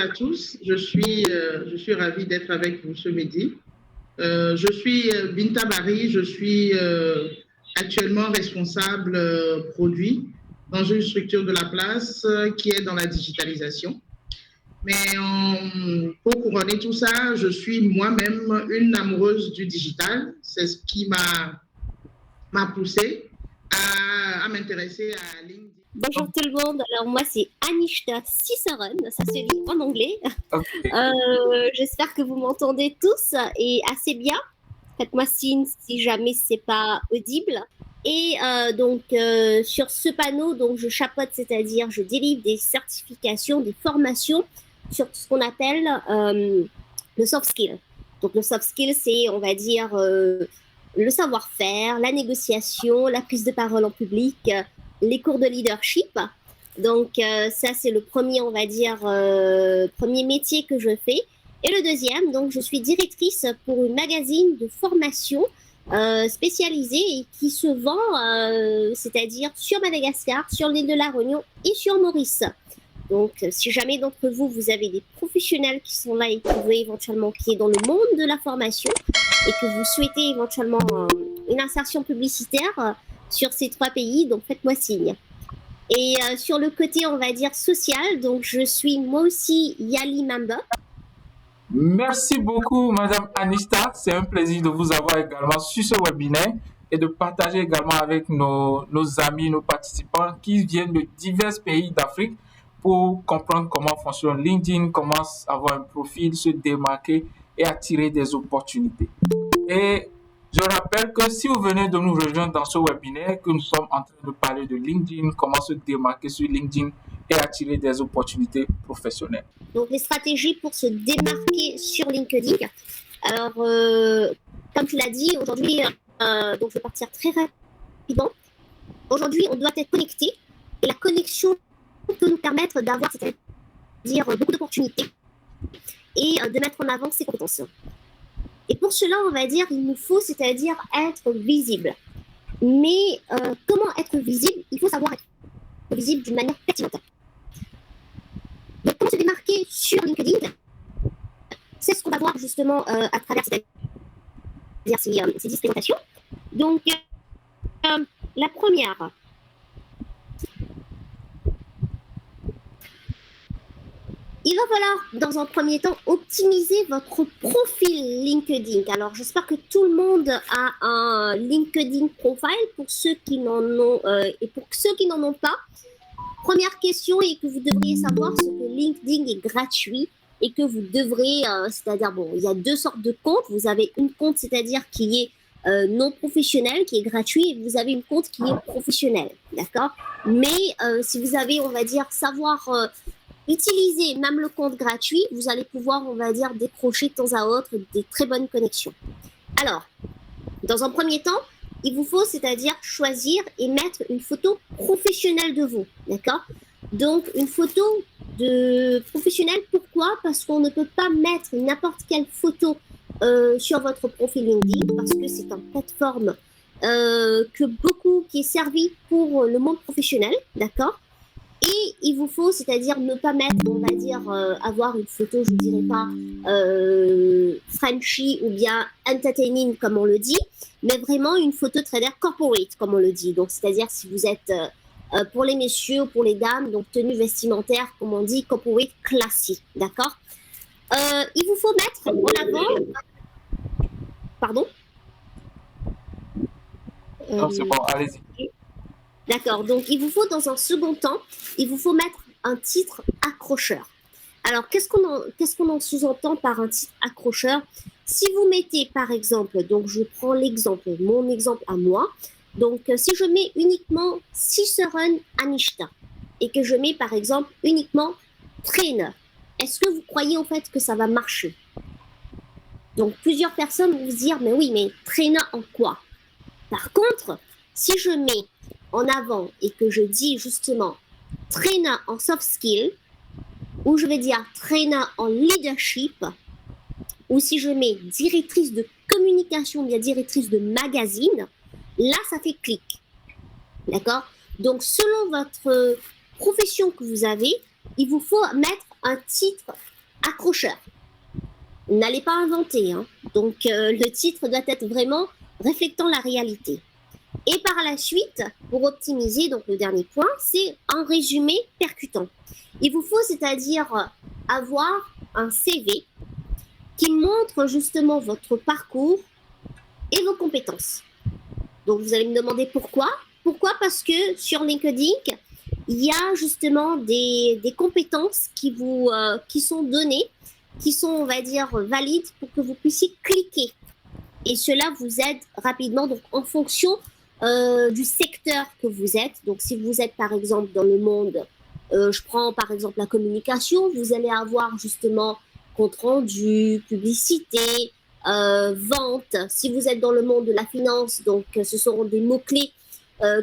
à tous. Je suis ravie d'être avec vous ce midi. Je suis Binta Barry, je suis actuellement responsable produit dans une structure de la place qui est dans la digitalisation. Mais pour couronner tout ça, je suis moi-même une amoureuse du digital. C'est ce qui m'a poussée à m'intéresser à LinkedIn. Bonjour tout le monde, alors moi c'est Anishta Cicerone, ça se dit en anglais. Okay. J'espère que vous m'entendez tous et assez bien. Faites-moi signe si jamais c'est pas audible. Et sur ce panneau, donc je chapeaute, c'est-à-dire je délivre des certifications, des formations sur ce qu'on appelle le soft skill. Donc le soft skill, c'est, on va dire, le savoir-faire, la négociation, la prise de parole en public, les cours de leadership. Donc ça, c'est le premier, on va dire, premier métier que je fais. Et le deuxième, donc je suis directrice pour une magazine de formation spécialisée et qui se vend, c'est-à-dire sur Madagascar, sur l'île de la Réunion et sur Maurice. Donc, si jamais d'entre vous, vous avez des professionnels qui sont là et qui est dans le monde de la formation et que vous souhaitez éventuellement une insertion publicitaire sur ces 3 pays, donc faites-moi signe. Et sur le côté, on va dire, social, donc je suis moi aussi Yali Member. Merci beaucoup, Madame Anishta. C'est un plaisir de vous avoir également sur ce webinaire et de partager également avec nos amis, nos participants qui viennent de divers pays d'Afrique pour comprendre comment fonctionne LinkedIn, comment avoir un profil, se démarquer et attirer des opportunités. Et je rappelle que si vous venez de nous rejoindre dans ce webinaire, que nous sommes en train de parler de LinkedIn, comment se démarquer sur LinkedIn et attirer des opportunités professionnelles. Donc, les stratégies pour se démarquer sur LinkedIn. Alors, comme tu l'as dit, aujourd'hui, donc je vais partir très rapidement. Aujourd'hui, on doit être connecté et la connexion peut nous permettre d'avoir, c'est-à-dire beaucoup d'opportunités et de mettre en avant ses compétences. Et pour cela, on va dire, il nous faut, c'est-à-dire être visible. Mais comment être visible? Il faut savoir être visible d'une manière pertinente. Donc, comment se démarquer sur LinkedIn? C'est ce qu'on va voir justement à travers ces 10 présentations. Donc, la première. Il va falloir, dans un premier temps, optimiser votre profil LinkedIn. Alors, j'espère que tout le monde a un LinkedIn profile pour ceux qui n'en ont et pour ceux qui n'en ont pas. Première question est que vous devriez savoir ce que LinkedIn est gratuit et que vous devrez, c'est-à-dire, bon, il y a 2 sortes de comptes. Vous avez une compte, c'est-à-dire qui est non professionnel, qui est gratuit, et vous avez une compte qui est professionnelle, d'accord? Mais si vous avez, on va dire, savoir utiliser même le compte gratuit, vous allez pouvoir, on va dire, décrocher de temps à autre des très bonnes connexions. Alors, dans un premier temps, il vous faut, c'est-à-dire choisir et mettre une photo professionnelle de vous, d'accord? Donc, une photo de professionnelle, pourquoi? Parce qu'on ne peut pas mettre n'importe quelle photo sur votre profil LinkedIn, parce que c'est une plateforme qui est servie pour le monde professionnel, d'accord? Et il vous faut, c'est-à-dire ne pas mettre, on va dire, avoir une photo, je ne dirais pas Frenchy ou bien entertaining comme on le dit, mais vraiment une photo très corporate comme on le dit. Donc, c'est-à-dire si vous êtes pour les messieurs ou pour les dames, donc tenue vestimentaire, comme on dit, corporate classique, d'accord? Il vous faut mettre en avant... Pardon? Non, c'est bon, allez-y. D'accord, donc il vous faut dans un second temps, il vous faut mettre un titre accrocheur. Alors, qu'est-ce qu'on en sous-entend par un titre accrocheur? Si vous mettez par exemple, donc je prends l'exemple, mon exemple à moi, donc si je mets uniquement Cicerone Anishta et que je mets par exemple uniquement trainer, est-ce que vous croyez en fait que ça va marcher? Donc plusieurs personnes vont se dire, mais oui, mais trainer en quoi? Par contre, si je mets en avant et que je dis justement trainer en soft skill, ou je vais dire trainer en leadership, ou si je mets directrice de communication, bien directrice de magazine, là ça fait clic. D'accord? Donc selon votre profession que vous avez, il vous faut mettre un titre accrocheur. N'allez pas inventer, hein. Donc le titre doit être vraiment reflétant la réalité. Et par la suite, pour optimiser, donc le dernier point, c'est un résumé percutant. Il vous faut, c'est-à-dire avoir un CV qui montre justement votre parcours et vos compétences. Donc vous allez me demander pourquoi. Pourquoi? Parce que sur LinkedIn, il y a justement des compétences qui sont données, qui sont, on va dire, valides pour que vous puissiez cliquer. Et cela vous aide rapidement, donc en fonction du secteur que vous êtes. Donc si vous êtes par exemple dans le monde, je prends par exemple la communication, vous allez avoir justement compte rendu, publicité, vente. Si vous êtes dans le monde de la finance, donc ce seront des mots-clés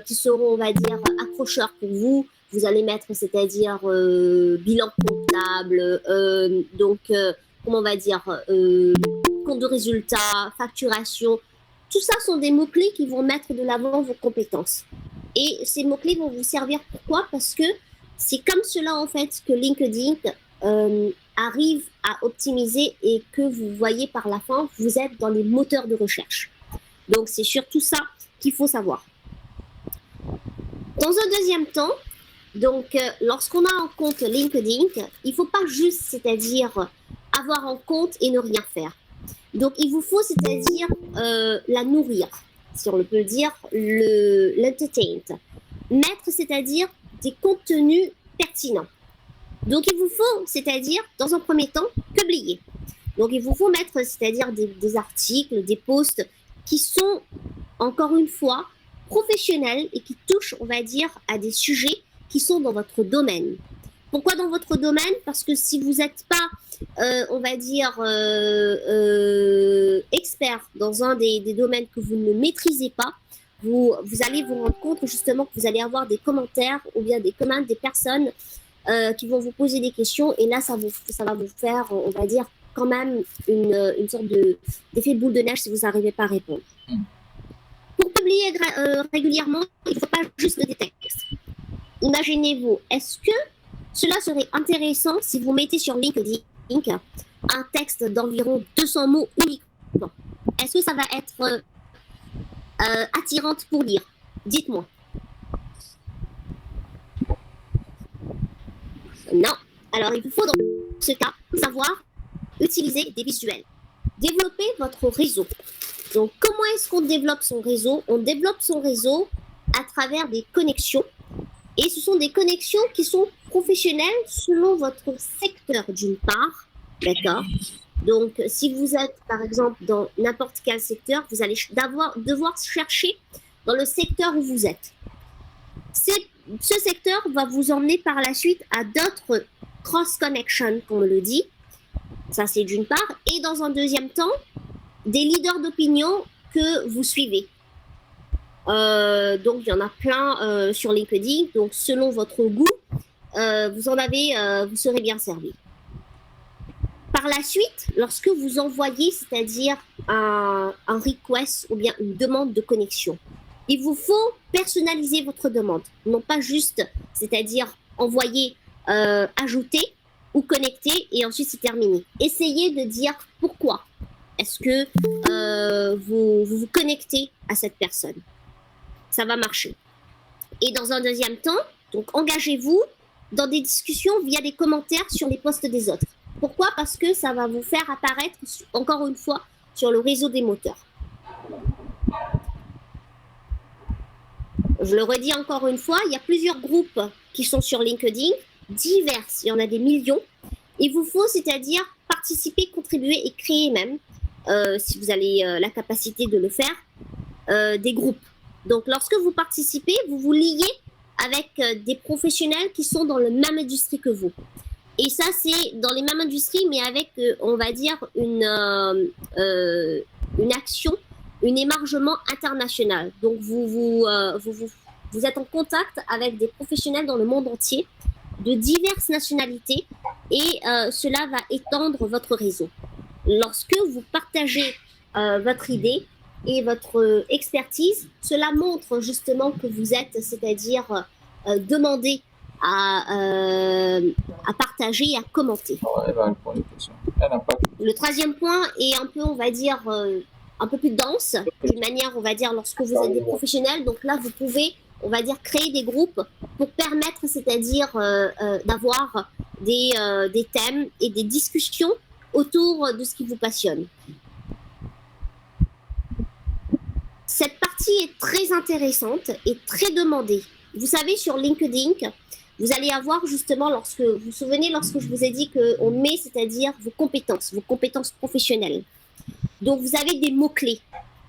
qui seront, on va dire, accrocheurs pour vous. Vous allez mettre, c'est-à-dire bilan comptable, comment on va dire, compte de résultats, facturation. Tout ça sont des mots-clés qui vont mettre de l'avant vos compétences. Et ces mots-clés vont vous servir pourquoi? Parce que c'est comme cela, en fait, que LinkedIn arrive à optimiser et que vous voyez par la fin, vous êtes dans les moteurs de recherche. Donc, c'est surtout ça qu'il faut savoir. Dans un deuxième temps, donc, lorsqu'on a un compte LinkedIn, il ne faut pas juste, c'est-à-dire avoir un compte et ne rien faire. Donc, il vous faut, c'est-à-dire la nourrir, si on le peut dire, l'entertain. Mettre, c'est-à-dire des contenus pertinents. Donc, il vous faut, c'est-à-dire, dans un premier temps, publier. Donc, il vous faut mettre, c'est-à-dire des articles, des posts qui sont, encore une fois, professionnels et qui touchent, on va dire, à des sujets qui sont dans votre domaine. Pourquoi dans votre domaine? Parce que si vous n'êtes pas, on va dire, expert dans un des domaines que vous ne maîtrisez pas, vous allez vous rendre compte justement que vous allez avoir des commentaires ou bien des commandes des personnes qui vont vous poser des questions et là, ça va vous faire, on va dire, quand même une sorte d'effet boule de neige si vous n'arrivez pas à répondre. Pour publier régulièrement, il ne faut pas juste des textes. Imaginez-vous, est-ce que cela serait intéressant si vous mettez sur LinkedIn un texte d'environ 200 mots uniquement? Est-ce que ça va être attirante pour lire? Dites-moi. Non. Alors, il vous faut dans ce cas savoir utiliser des visuels. Développer votre réseau. Donc, comment est-ce qu'on développe son réseau? On développe son réseau à travers des connexions. Et ce sont des connexions qui sont professionnelles selon votre secteur d'une part. D'accord? Donc, si vous êtes, par exemple, dans n'importe quel secteur, vous allez devoir chercher dans le secteur où vous êtes. Ce secteur va vous emmener par la suite à d'autres cross-connections, comme on le dit. Ça, c'est d'une part. Et dans un deuxième temps, des leaders d'opinion que vous suivez. Donc, il y en a plein sur LinkedIn. Donc, selon votre goût, vous serez bien servi. Par la suite, lorsque vous envoyez, c'est-à-dire un request ou bien une demande de connexion, il vous faut personnaliser votre demande. Non pas juste, c'est-à-dire envoyer, ajouter ou connecter et ensuite c'est terminé. Essayez de dire pourquoi est-ce que vous vous connectez à cette personne. Ça va marcher. Et dans un deuxième temps, donc engagez-vous dans des discussions via des commentaires sur les posts des autres. Pourquoi? Parce que ça va vous faire apparaître, encore une fois, sur le réseau des moteurs. Je le redis encore une fois, il y a plusieurs groupes qui sont sur LinkedIn, divers, il y en a des millions. Il vous faut, c'est-à-dire participer, contribuer et créer même, si vous avez la capacité de le faire, des groupes. Donc, lorsque vous participez, vous vous liez avec des professionnels qui sont dans la même industrie que vous. Et ça, c'est dans les mêmes industries, mais avec, on va dire, une action, un émargement international. Donc, vous êtes en contact avec des professionnels dans le monde entier, de diverses nationalités, et cela va étendre votre réseau. Lorsque vous partagez votre idée et votre expertise, cela montre justement que vous êtes, c'est-à-dire demandé à partager et à commenter. Elle va répondre aux questions. Elle n'a pas... Le troisième point est un peu, on va dire, un peu plus dense, d'une manière, on va dire, lorsque vous êtes des professionnels. Donc là, vous pouvez, on va dire, créer des groupes pour permettre, c'est-à-dire d'avoir des thèmes et des discussions autour de ce qui vous passionne. Cette partie est très intéressante et très demandée. Vous savez, sur LinkedIn, vous allez avoir justement, vous vous souvenez, lorsque je vous ai dit qu'on met, c'est-à-dire vos compétences professionnelles. Donc, vous avez des mots-clés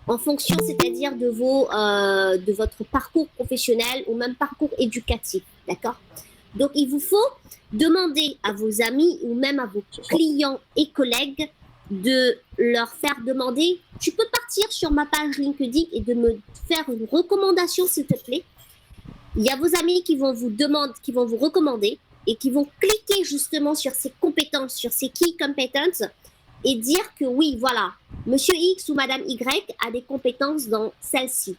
en fonction, c'est-à-dire de votre parcours professionnel ou même parcours éducatif, d'accord? Donc, il vous faut demander à vos amis ou même à vos clients et collègues de leur faire demander, tu peux partir sur ma page LinkedIn et de me faire une recommandation, s'il te plaît. Il y a vos amis qui vont vous recommander et qui vont cliquer justement sur ces compétences, sur ces key competence et dire que oui, voilà, monsieur X ou madame Y a des compétences dans celle-ci.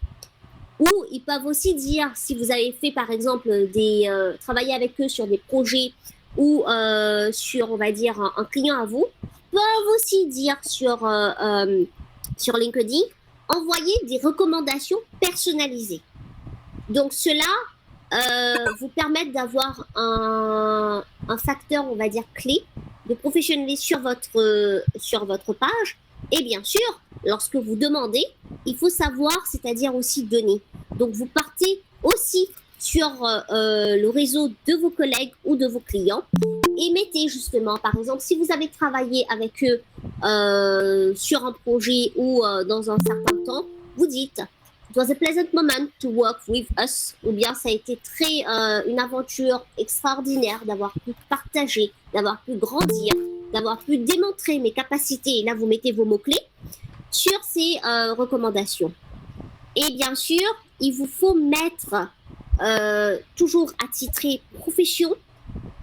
Ou ils peuvent aussi dire, si vous avez fait par exemple travailler avec eux sur des projets ou sur, on va dire, un client à vous, peuvent aussi dire sur LinkedIn, envoyer des recommandations personnalisées. Donc, cela vous permet d'avoir un facteur, on va dire, clé de professionnaliser sur votre page. Et bien sûr, lorsque vous demandez, il faut savoir, c'est-à-dire aussi donner. Donc, vous partez aussi sur le réseau de vos collègues ou de vos clients et mettez justement, par exemple, si vous avez travaillé avec eux sur un projet ou dans un certain temps, vous dites « It was a pleasant moment to work with us » ou bien ça a été une aventure extraordinaire d'avoir pu partager, d'avoir pu grandir, d'avoir pu démontrer mes capacités. Et là, vous mettez vos mots-clés sur ces recommandations. Et bien sûr, il vous faut mettre toujours attitré profession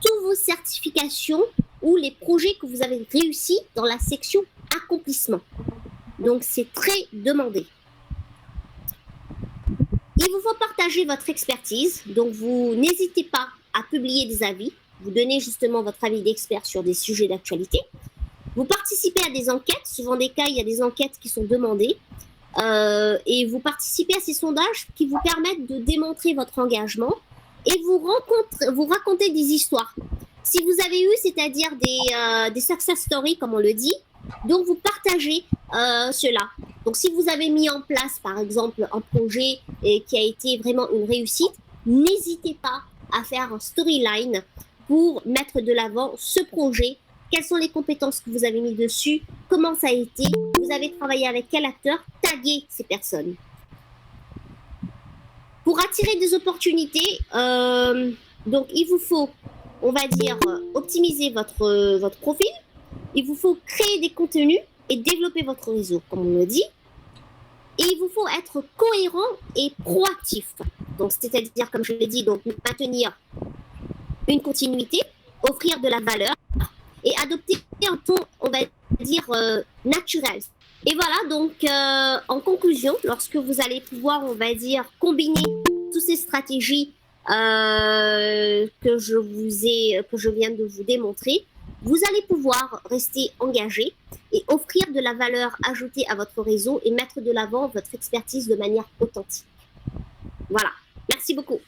toutes vos certifications ou les projets que vous avez réussi dans la section accomplissement. Donc, c'est très demandé. Il vous faut partager votre expertise. Donc, vous n'hésitez pas à publier des avis. Vous donnez justement votre avis d'expert sur des sujets d'actualité. Vous participez à des enquêtes. Souvent des cas, il y a des enquêtes qui sont demandées. Et vous participez à ces sondages qui vous permettent de démontrer votre engagement et vous racontez des histoires. Si vous avez eu, c'est-à-dire des success stories, comme on le dit, donc vous partagez cela. Donc si vous avez mis en place, par exemple, un projet qui a été vraiment une réussite, n'hésitez pas à faire un storyline pour mettre de l'avant ce projet. Quelles sont les compétences que vous avez mis dessus? Comment ça a été? Vous avez travaillé avec quel acteur? Taguez ces personnes. Pour attirer des opportunités, donc il vous faut, on va dire, optimiser votre profil. Il vous faut créer des contenus et développer votre réseau, comme on le dit. Et il vous faut être cohérent et proactif. Donc, c'est-à-dire, comme je l'ai dit, donc maintenir une continuité, offrir de la valeur et adopter un ton, on va dire, naturel. Et voilà, donc, en conclusion, lorsque vous allez pouvoir, on va dire, combiner toutes ces stratégies que je viens de vous démontrer, vous allez pouvoir rester engagé et offrir de la valeur ajoutée à votre réseau et mettre de l'avant votre expertise de manière authentique. Voilà. Merci beaucoup.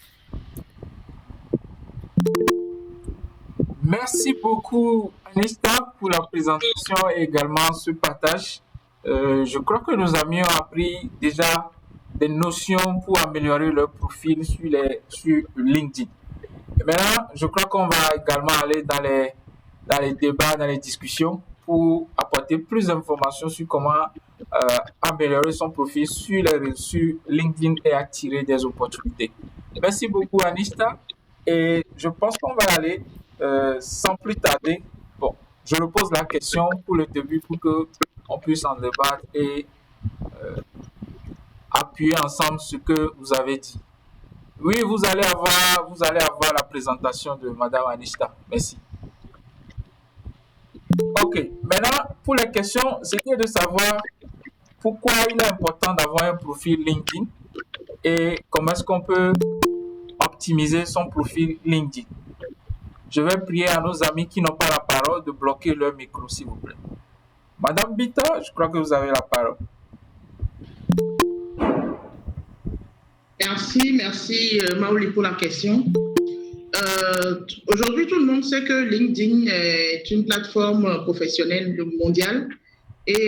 Merci beaucoup, Anista, pour la présentation et également ce partage. Je crois que nos amis ont appris déjà des notions pour améliorer leur profil sur LinkedIn. Et maintenant, je crois qu'on va également aller dans les débats, dans les discussions pour apporter plus d'informations sur comment améliorer son profil sur LinkedIn et attirer des opportunités. Merci beaucoup, Anista. Et je pense qu'on va aller sans plus tarder. Bon, je repose la question pour le début pour qu'on puisse en débattre et appuyer ensemble ce que vous avez dit. Oui, vous allez avoir la présentation de Madame Anista. Merci. Ok, maintenant, pour les questions, c'était de savoir pourquoi il est important d'avoir un profil LinkedIn et comment est-ce qu'on peut optimiser son profil LinkedIn? Je vais prier à nos amis qui n'ont pas la parole de bloquer leur micro, s'il vous plaît. Madame Bita, je crois que vous avez la parole. Merci Maoli pour la question. Aujourd'hui, tout le monde sait que LinkedIn est une plateforme professionnelle mondiale et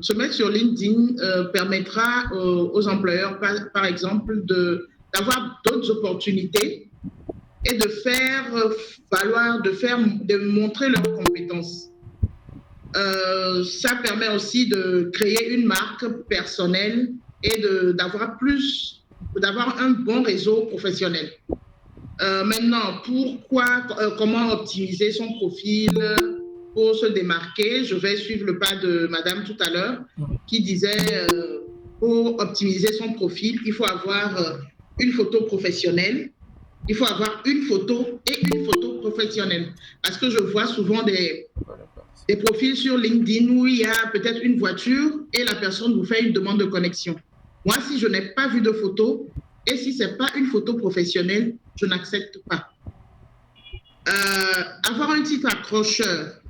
se mettre sur LinkedIn permettra aux employeurs, par exemple, d'avoir d'autres opportunités et de faire valoir, de montrer leurs compétences. Ça permet aussi de créer une marque personnelle et d'avoir un bon réseau professionnel. Maintenant, comment optimiser son profil pour se démarquer? Je vais suivre le pas de Madame tout à l'heure qui disait pour optimiser son profil, il faut avoir une photo professionnelle. Il faut avoir une photo professionnelle. Parce que je vois souvent des profils sur LinkedIn où il y a peut-être une voiture et la personne vous fait une demande de connexion. Moi, si je n'ai pas vu de photo et si ce n'est pas une photo professionnelle, je n'accepte pas. Avoir un titre accrocheur,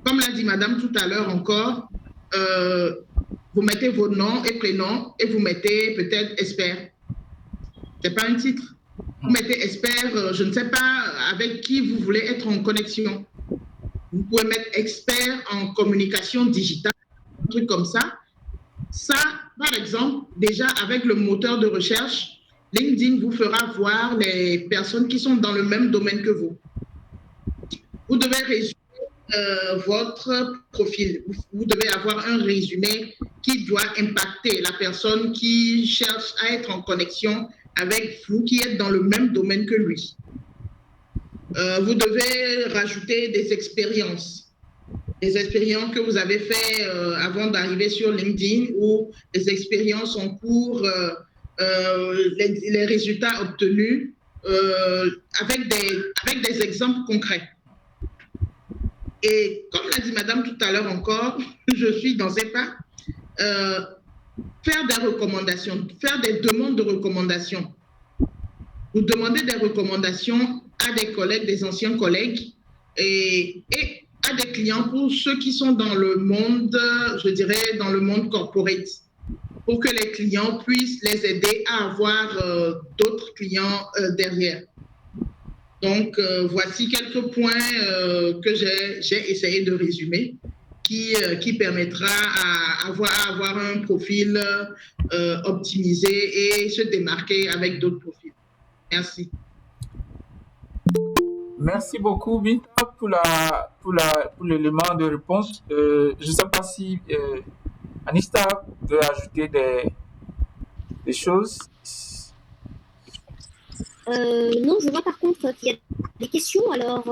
comme l'a dit Madame tout à l'heure encore, vous mettez vos noms et prénoms et vous mettez peut-être expert. Ce n'est pas un titre. Vous mettez expert, je ne sais pas avec qui vous voulez être en connexion. Vous pouvez mettre expert en communication digitale, un truc comme ça. Ça, par exemple, déjà avec le moteur de recherche, LinkedIn vous fera voir les personnes qui sont dans le même domaine que vous. Vous devez résumer votre profil. Vous devez avoir un résumé qui doit impacter la personne qui cherche à être en connexion avec vous, qui êtes dans le même domaine que lui. Vous devez rajouter des expériences que vous avez fait avant d'arriver sur LinkedIn ou des expériences en cours, les résultats obtenus avec des exemples concrets. Et comme l'a dit Madame tout à l'heure encore, je suis dans un pas, faire des recommandations, faire des demandes de recommandations. Vous demandez des recommandations à des collègues, des anciens collègues et à des clients pour ceux qui sont dans le monde, je dirais, dans le monde corporate, pour que les clients puissent les aider à avoir d'autres clients derrière. Donc, voici quelques points que j'ai essayé de résumer qui permettra à avoir un profil optimisé et se démarquer avec d'autres profils. Merci. Merci beaucoup, Binta, pour l'élément de réponse. Je ne sais pas si Anista veut ajouter des choses. Non, je vois par contre qu'il y a des questions. Alors,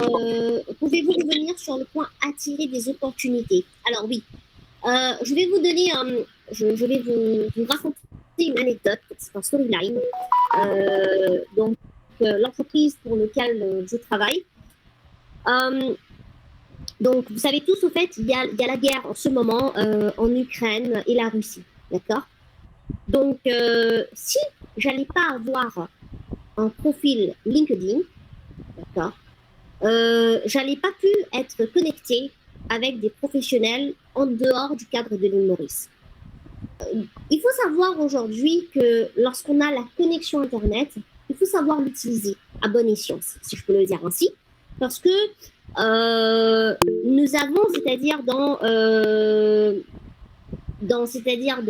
pouvez-vous revenir sur le point attirer des opportunités? Alors oui, je vais vous donner, je vais vous raconter une anecdote, c'est un storyline. Donc, l'entreprise pour laquelle je travaille. Donc, vous savez tous, au fait, il y a la guerre en ce moment en Ukraine et la Russie, d'accord? Donc, si j'allais pas avoir un profil LinkedIn, d'accord, j'allais pas pu être connectée avec des professionnels en dehors du cadre de l'île Maurice. Il faut savoir aujourd'hui que lorsqu'on a la connexion Internet, il faut savoir l'utiliser à bon escient, si je peux le dire ainsi, parce que nous avons, c'est-à-dire dans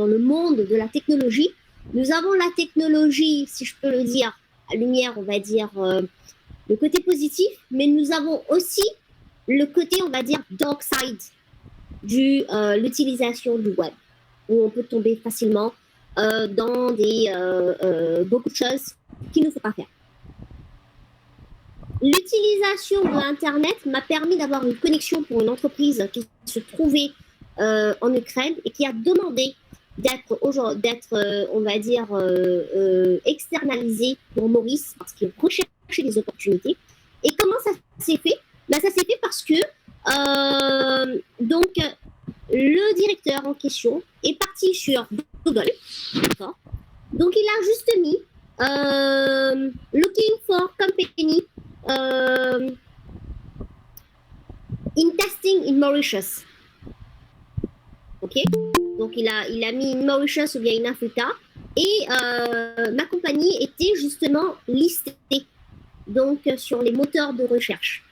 le monde de la technologie, nous avons la technologie, si je peux le dire, à lumière, on va dire, le côté positif, mais nous avons aussi le côté, on va dire, dark side de l'utilisation du web, où on peut tomber facilement dans beaucoup de choses qu'il ne faut pas faire. L'utilisation de Internet m'a permis d'avoir une connexion pour une entreprise qui se trouvait en Ukraine et qui a demandé d'être on va dire, externalisée pour Maurice parce qu'il recherchait des opportunités. Et comment ça s'est fait? Ça s'est fait parce que donc le directeur en question est parti sur Google, d'accord. Donc il a juste mis Looking for company in testing in Mauritius. Ok, donc il a mis une Mauritius ou bien une Africa, et ma compagnie était justement listée donc sur les moteurs de recherche,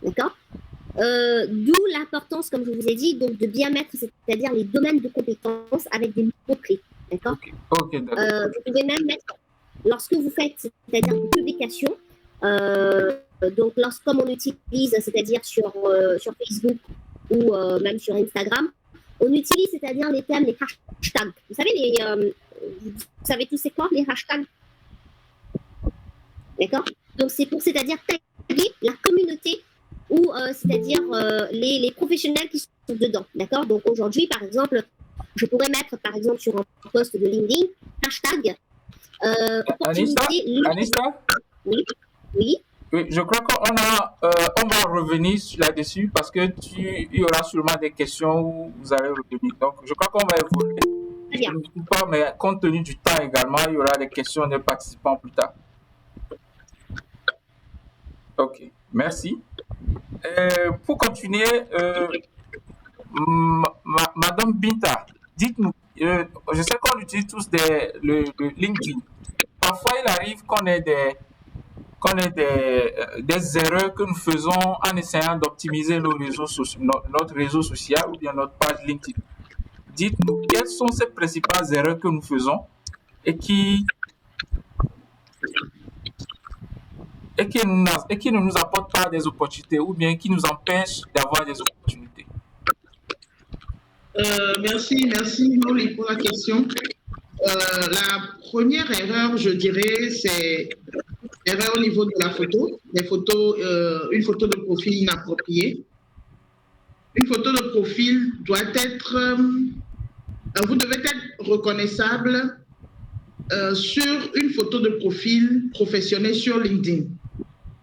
d'accord. D'où l'importance, comme je vous ai dit, donc de bien mettre, c'est-à-dire les domaines de compétences avec des mots-clés, d'accord. Ok, d'accord. Vous pouvez même mettre, lorsque vous faites, c'est-à-dire une publication, donc comme on utilise, c'est-à-dire sur Facebook ou même sur Instagram, on utilise, c'est-à-dire les thèmes, les hashtags. Vous savez tous c'est quoi les hashtags? D'accord. Donc c'est pour, c'est-à-dire taguer la communauté ou c'est-à-dire les professionnels qui sont dedans. D'accord. Donc aujourd'hui, par exemple, je pourrais mettre, par exemple, sur un post de LinkedIn, hashtag opportunité. Anissa? Oui. Oui, je crois qu'on on va revenir là-dessus parce que il y aura sûrement des questions où vous allez revenir. Donc, je crois qu'on va évoluer. Je ne dis pas, mais compte tenu du temps également, il y aura des questions des participants plus tard. Ok, merci. Pour continuer, Madame Binta, dites-nous, je sais qu'on utilise tous le LinkedIn. Parfois, il arrive qu'on ait des erreurs que nous faisons en essayant d'optimiser notre réseau social ou bien notre page LinkedIn. Dites-nous, quelles sont ces principales erreurs que nous faisons et qui ne nous apportent pas des opportunités ou bien qui nous empêchent d'avoir des opportunités. Merci Mauli pour la question. La première erreur, je dirais, c'est l'erreur au niveau de la photo. Une photo de profil inappropriée. Une photo de profil doit être... vous devez être reconnaissable sur une photo de profil professionnel sur LinkedIn.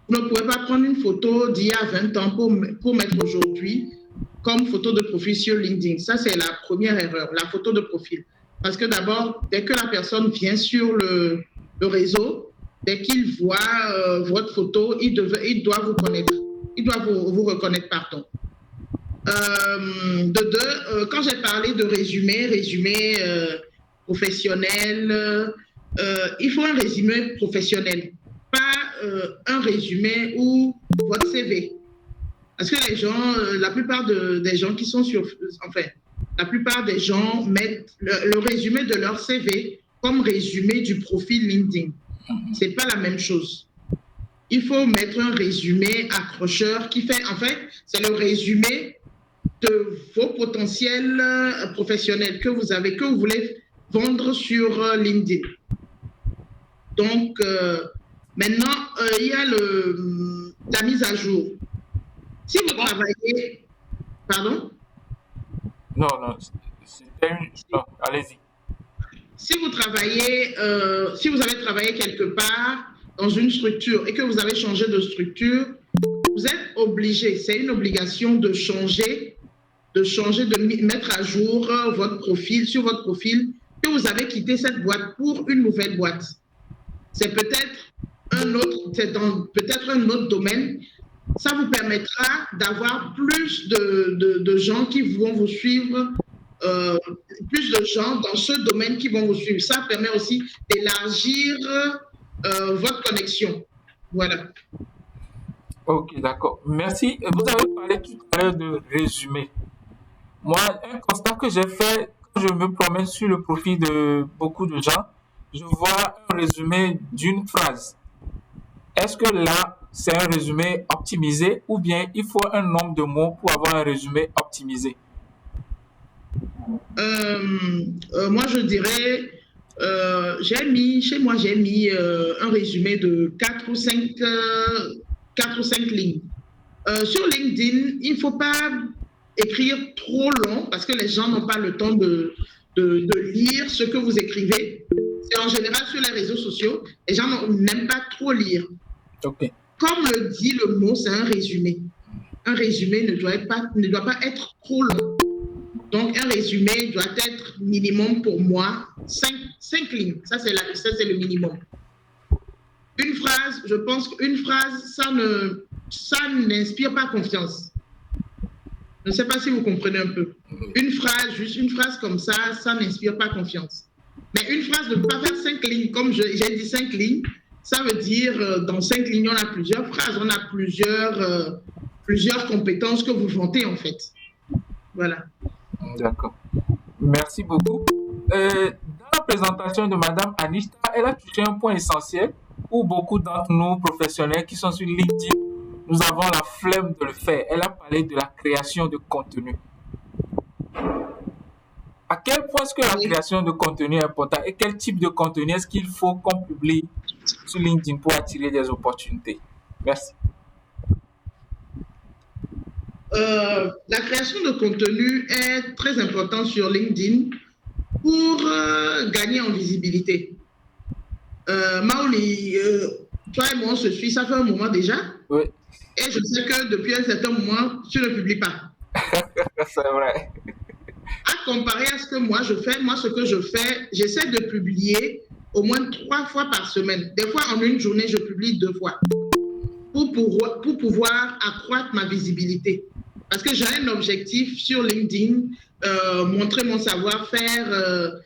Vous ne pouvez pas prendre une photo d'il y a 20 ans pour mettre aujourd'hui comme photo de profil sur LinkedIn. Ça, c'est la première erreur, la photo de profil. Parce que d'abord, dès que la personne vient sur le réseau, dès qu'il voit votre photo, il doit vous connaître. Il doit vous reconnaître, pardon. De deux, quand j'ai parlé de résumé professionnel, il faut un résumé professionnel, pas un résumé ou votre CV. Parce que les gens, la plupart des gens qui sont sur... Enfin, la plupart des gens mettent le résumé de leur CV comme résumé du profil LinkedIn. Ce n'est pas la même chose. Il faut mettre un résumé accrocheur qui fait... En fait, c'est le résumé de vos potentiels professionnels que vous voulez vendre sur LinkedIn. Donc, maintenant, il y a la mise à jour. Si vous travaillez... Pardon? Non, allez-y. Si vous travaillez, si vous avez travaillé quelque part dans une structure et que vous avez changé de structure, vous êtes obligé, c'est une obligation de changer, de mettre à jour votre profil, sur votre profil, que vous avez quitté cette boîte pour une nouvelle boîte. C'est peut-être peut-être un autre domaine. Ça vous permettra d'avoir plus de gens qui vont vous suivre, plus de gens dans ce domaine qui vont vous suivre. Ça permet aussi d'élargir votre connexion. Voilà. Ok, d'accord. Merci. Vous avez parlé tout à l'heure de résumé. Moi, un constat que j'ai fait quand je me promène sur le profil de beaucoup de gens, je vois un résumé d'une phrase. Est-ce que là, c'est un résumé optimisé ou bien il faut un nombre de mots pour avoir un résumé optimisé? Moi, je dirais, j'ai mis un résumé de 4 ou 5 lignes. Sur LinkedIn, il ne faut pas écrire trop long parce que les gens n'ont pas le temps de lire ce que vous écrivez. C'est en général sur les réseaux sociaux, les gens n'aiment pas trop lire. Okay. Comme le dit le mot, c'est un résumé. Un résumé ne doit pas être trop long. Donc, un résumé doit être minimum pour moi 5 lignes. Ça, c'est le minimum. Une phrase, je pense qu'une phrase, ça n'inspire pas confiance. Je ne sais pas si vous comprenez un peu. Une phrase, juste une phrase comme ça n'inspire pas confiance. Mais une phrase ne peut pas faire 5 lignes. Comme j'ai dit 5 lignes, ça veut dire dans 5 lignes, on a plusieurs phrases, on a plusieurs compétences que vous vantez en fait. Voilà. D'accord. Merci beaucoup. Dans la présentation de Madame Anishta, elle a touché un point essentiel où beaucoup d'entre nous, professionnels qui sont sur LinkedIn, nous avons la flemme de le faire. Elle a parlé de la création de contenu. À quel point est-ce que la création de contenu est importante et quel type de contenu est-ce qu'il faut qu'on publie sur LinkedIn pour attirer des opportunités? Merci. La création de contenu est très importante sur LinkedIn pour gagner en visibilité. Maoli, toi et moi, on se suit, ça fait un moment déjà. Oui. Et je sais que depuis un certain moment, tu ne publies pas. C'est vrai. À comparer à ce que moi je fais, ce que je fais, j'essaie de publier au moins 3 fois par semaine. Des fois, en une journée, je publie 2 fois pour pouvoir accroître ma visibilité. Parce que j'ai un objectif sur LinkedIn, montrer mon savoir-faire,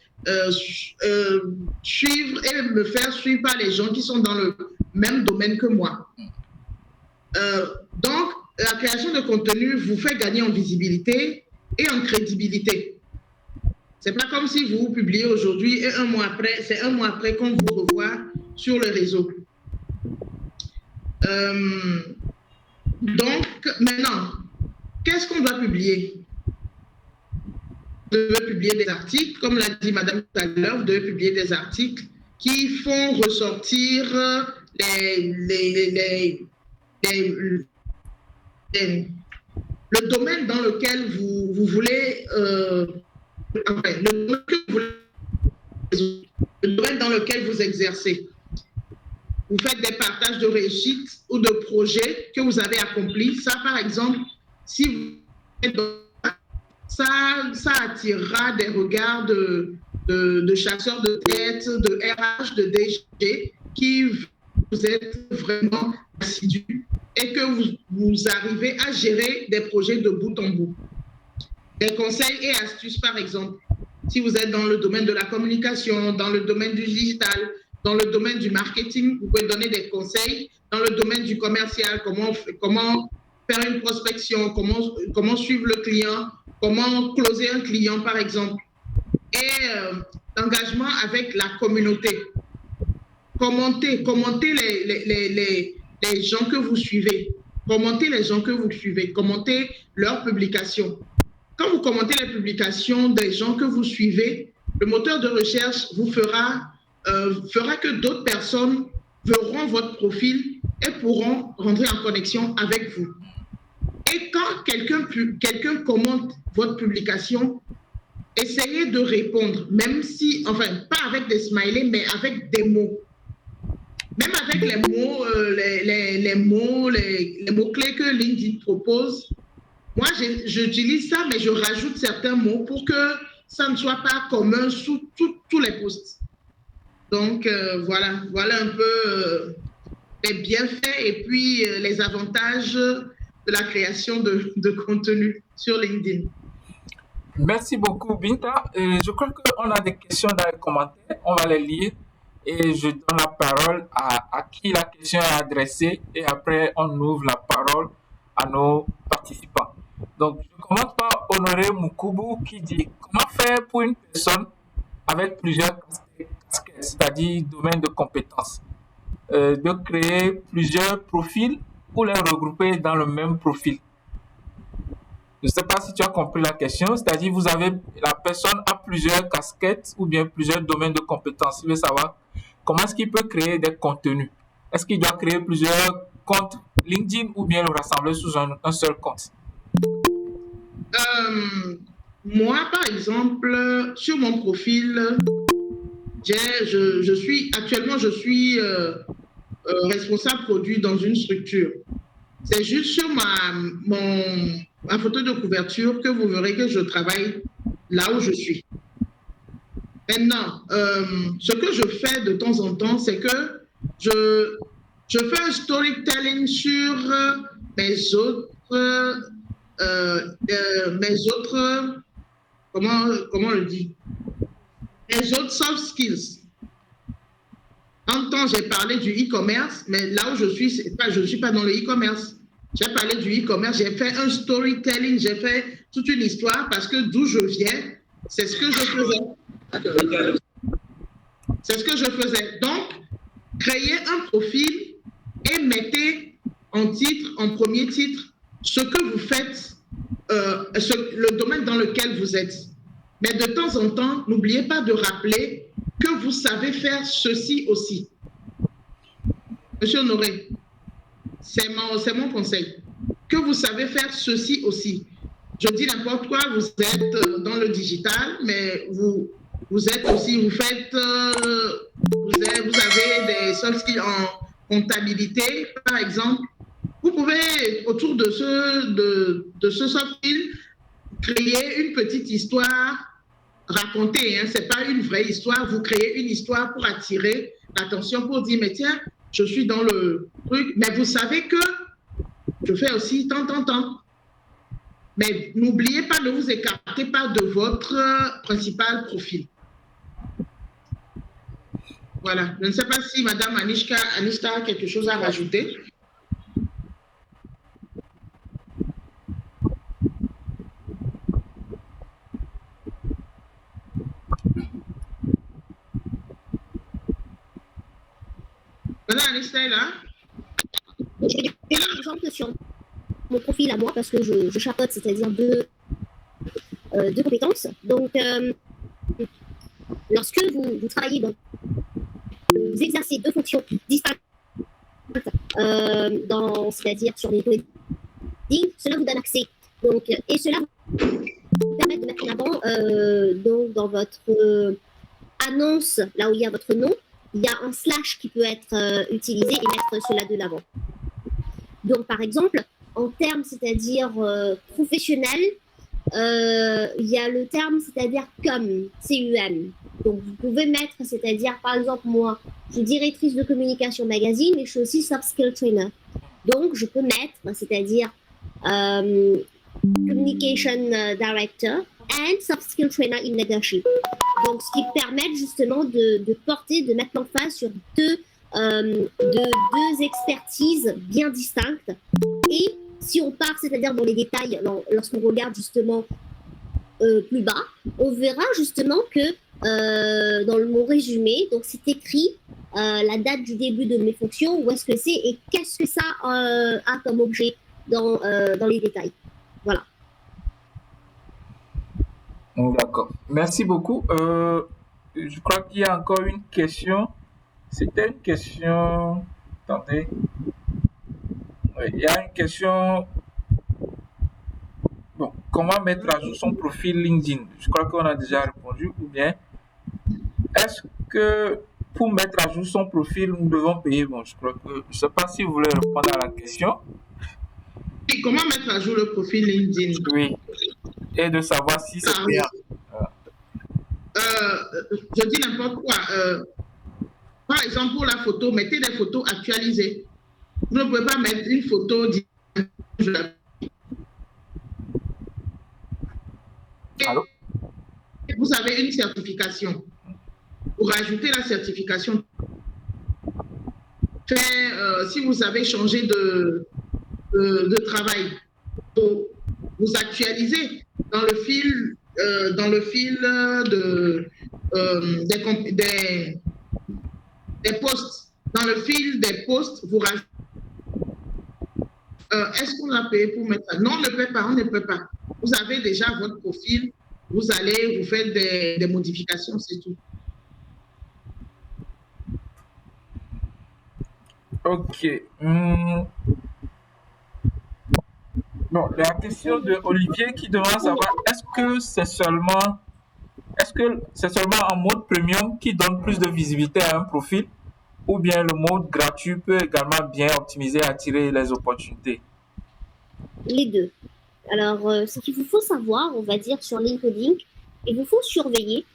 suivre et me faire suivre par les gens qui sont dans le même domaine que moi. Donc, la création de contenu vous fait gagner en visibilité et en crédibilité. C'est pas comme si vous publiez aujourd'hui et c'est un mois après qu'on vous revoit sur le réseau. Donc, maintenant, qu'est-ce qu'on doit publier? Vous devez publier des articles, comme l'a dit Madame tout à l'heure, vous devez publier des articles qui font ressortir le domaine dans lequel vous voulez, le domaine dans lequel vous exercez. Vous faites des partages de réussite ou de projets que vous avez accomplis. Ça, par exemple, si vous êtes ça attirera des regards de chasseurs de tête, de RH, de DG, qui vous êtes vraiment assidus et que vous arrivez à gérer des projets de bout en bout. Des conseils et astuces, par exemple. Si vous êtes dans le domaine de la communication, dans le domaine du digital, dans le domaine du marketing, vous pouvez donner des conseils. Dans le domaine du commercial, comment faire une prospection, comment suivre le client, comment closer un client, par exemple. Et l'engagement avec la communauté. Commentez les gens que vous suivez. Commentez les gens que vous suivez. Commentez leurs publications. Quand vous commentez les publications des gens que vous suivez, le moteur de recherche vous fera que d'autres personnes verront votre profil et pourront rentrer en connexion avec vous. Et quand quelqu'un commente votre publication, essayez de répondre, même si, enfin, pas avec des smileys, mais avec des mots. Même avec les mots, les mots-clés que LinkedIn propose, moi, j'utilise ça, mais je rajoute certains mots pour que ça ne soit pas commun sous tous les posts. Donc, voilà un peu les bienfaits et puis les avantages de la création de contenu sur LinkedIn. Merci beaucoup, Binta. Je crois qu'on a des questions dans les commentaires. On va les lire et je donne la parole à qui la question est adressée et après, on ouvre la parole à nos participants. Donc, je commence par Honoré Mukubu qui dit « Comment faire pour une personne avec plusieurs casquettes, c'est-à-dire domaine de compétences, de créer plusieurs profils ou les regrouper dans le même profil ?» Je ne sais pas si tu as compris la question, c'est-à-dire la personne a plusieurs casquettes ou bien plusieurs domaines de compétences. Il veut savoir comment est-ce qu'il peut créer des contenus. Est-ce qu'il doit créer plusieurs comptes LinkedIn ou bien le rassembler sous un seul compte? Moi, par exemple, sur mon profil, je suis responsable produit dans une structure. C'est juste sur ma photo de couverture que vous verrez que je travaille là où je suis. Maintenant, ce que je fais de temps en temps, c'est que je fais un storytelling sur mes autres, comment on le dit, mes autres soft skills. En temps, j'ai parlé du e-commerce, mais là où je ne suis pas dans le e-commerce. J'ai parlé du e-commerce, j'ai fait un storytelling, j'ai fait toute une histoire parce que d'où je viens, c'est ce que je faisais. C'est ce que je faisais. Donc, créez un profil et mettez en titre, en premier titre, ce que vous faites, le domaine dans lequel vous êtes. Mais de temps en temps, n'oubliez pas de rappeler que vous savez faire ceci aussi. Monsieur Honoré, c'est mon conseil. Que vous savez faire ceci aussi. Je dis n'importe quoi, vous êtes dans le digital, mais vous êtes aussi, vous avez des soft skills en comptabilité, par exemple. Vous pouvez, autour de ce soft skill, créer une petite histoire, raconter, hein, ce n'est pas une vraie histoire, vous créez une histoire pour attirer l'attention, pour dire, mais tiens, je suis dans le truc, mais vous savez que je fais aussi tant. Mais n'oubliez pas, ne vous écartez pas de votre principal profil. Voilà. Je ne sais pas si Madame Anishka a quelque chose à rajouter. Madame Anishka est là? J'ai un exemple sur mon profil à moi parce que je chapeaute, c'est-à-dire deux compétences. Donc, lorsque vous travaillez, vous exercez deux fonctions distinctes, c'est-à-dire sur les coding, cela vous donne accès. Donc, et cela vous permet de mettre en avant, donc dans votre annonce, là où il y a votre nom, il y a un slash qui peut être utilisé et mettre cela de l'avant. Donc, par exemple, en termes, c'est-à-dire professionnel, il y a le terme, c'est-à-dire CUM, C-U-M. Donc, vous pouvez mettre, c'est-à-dire, par exemple, moi, je suis directrice de communication magazine, mais je suis aussi soft skill trainer. Donc, je peux mettre, c'est-à-dire communication director and soft skill trainer in leadership. Donc, ce qui permet justement de porter, de mettre l'emphase sur deux expertises bien distinctes. Et si on part, c'est-à-dire dans les détails, lorsqu'on regarde justement plus bas, on verra justement que dans mon résumé, donc c'est écrit la date du début de mes fonctions, où est-ce que c'est et qu'est-ce que ça a comme objet dans les détails. Voilà. D'accord. Merci beaucoup. Je crois qu'il y a encore une question. C'était une question... Attendez. Oui, il y a une question... Bon, comment mettre à jour son profil LinkedIn? Je crois qu'on a déjà répondu. Ou bien, est-ce que pour mettre à jour son profil, nous devons payer? Bon, je crois que... Je ne sais pas si vous voulez répondre à la question. Et comment mettre à jour le profil LinkedIn? Oui. Et de savoir si c'est payant. Je dis n'importe quoi. Par exemple, pour la photo, mettez des photos actualisées. Vous ne pouvez pas mettre une photo Allô? Vous avez une certification. Pour rajouter la certification, si vous avez changé de travail, vous actualisez dans le fil des postes. Dans le fil des postes, vous rajoutez. Est-ce qu'on a payé pour mettre ça? Non, on ne peut pas, on ne peut pas. Vous avez déjà votre profil, vous allez, vous faites des modifications, c'est tout. Ok. Bon, la question de Olivier qui demande savoir est-ce que c'est seulement un mode premium qui donne plus de visibilité à un profil ou bien le mode gratuit peut également bien optimiser et attirer les opportunités? Les deux. Alors, ce qu'il vous faut savoir, on va dire, sur LinkedIn, il vous faut surveiller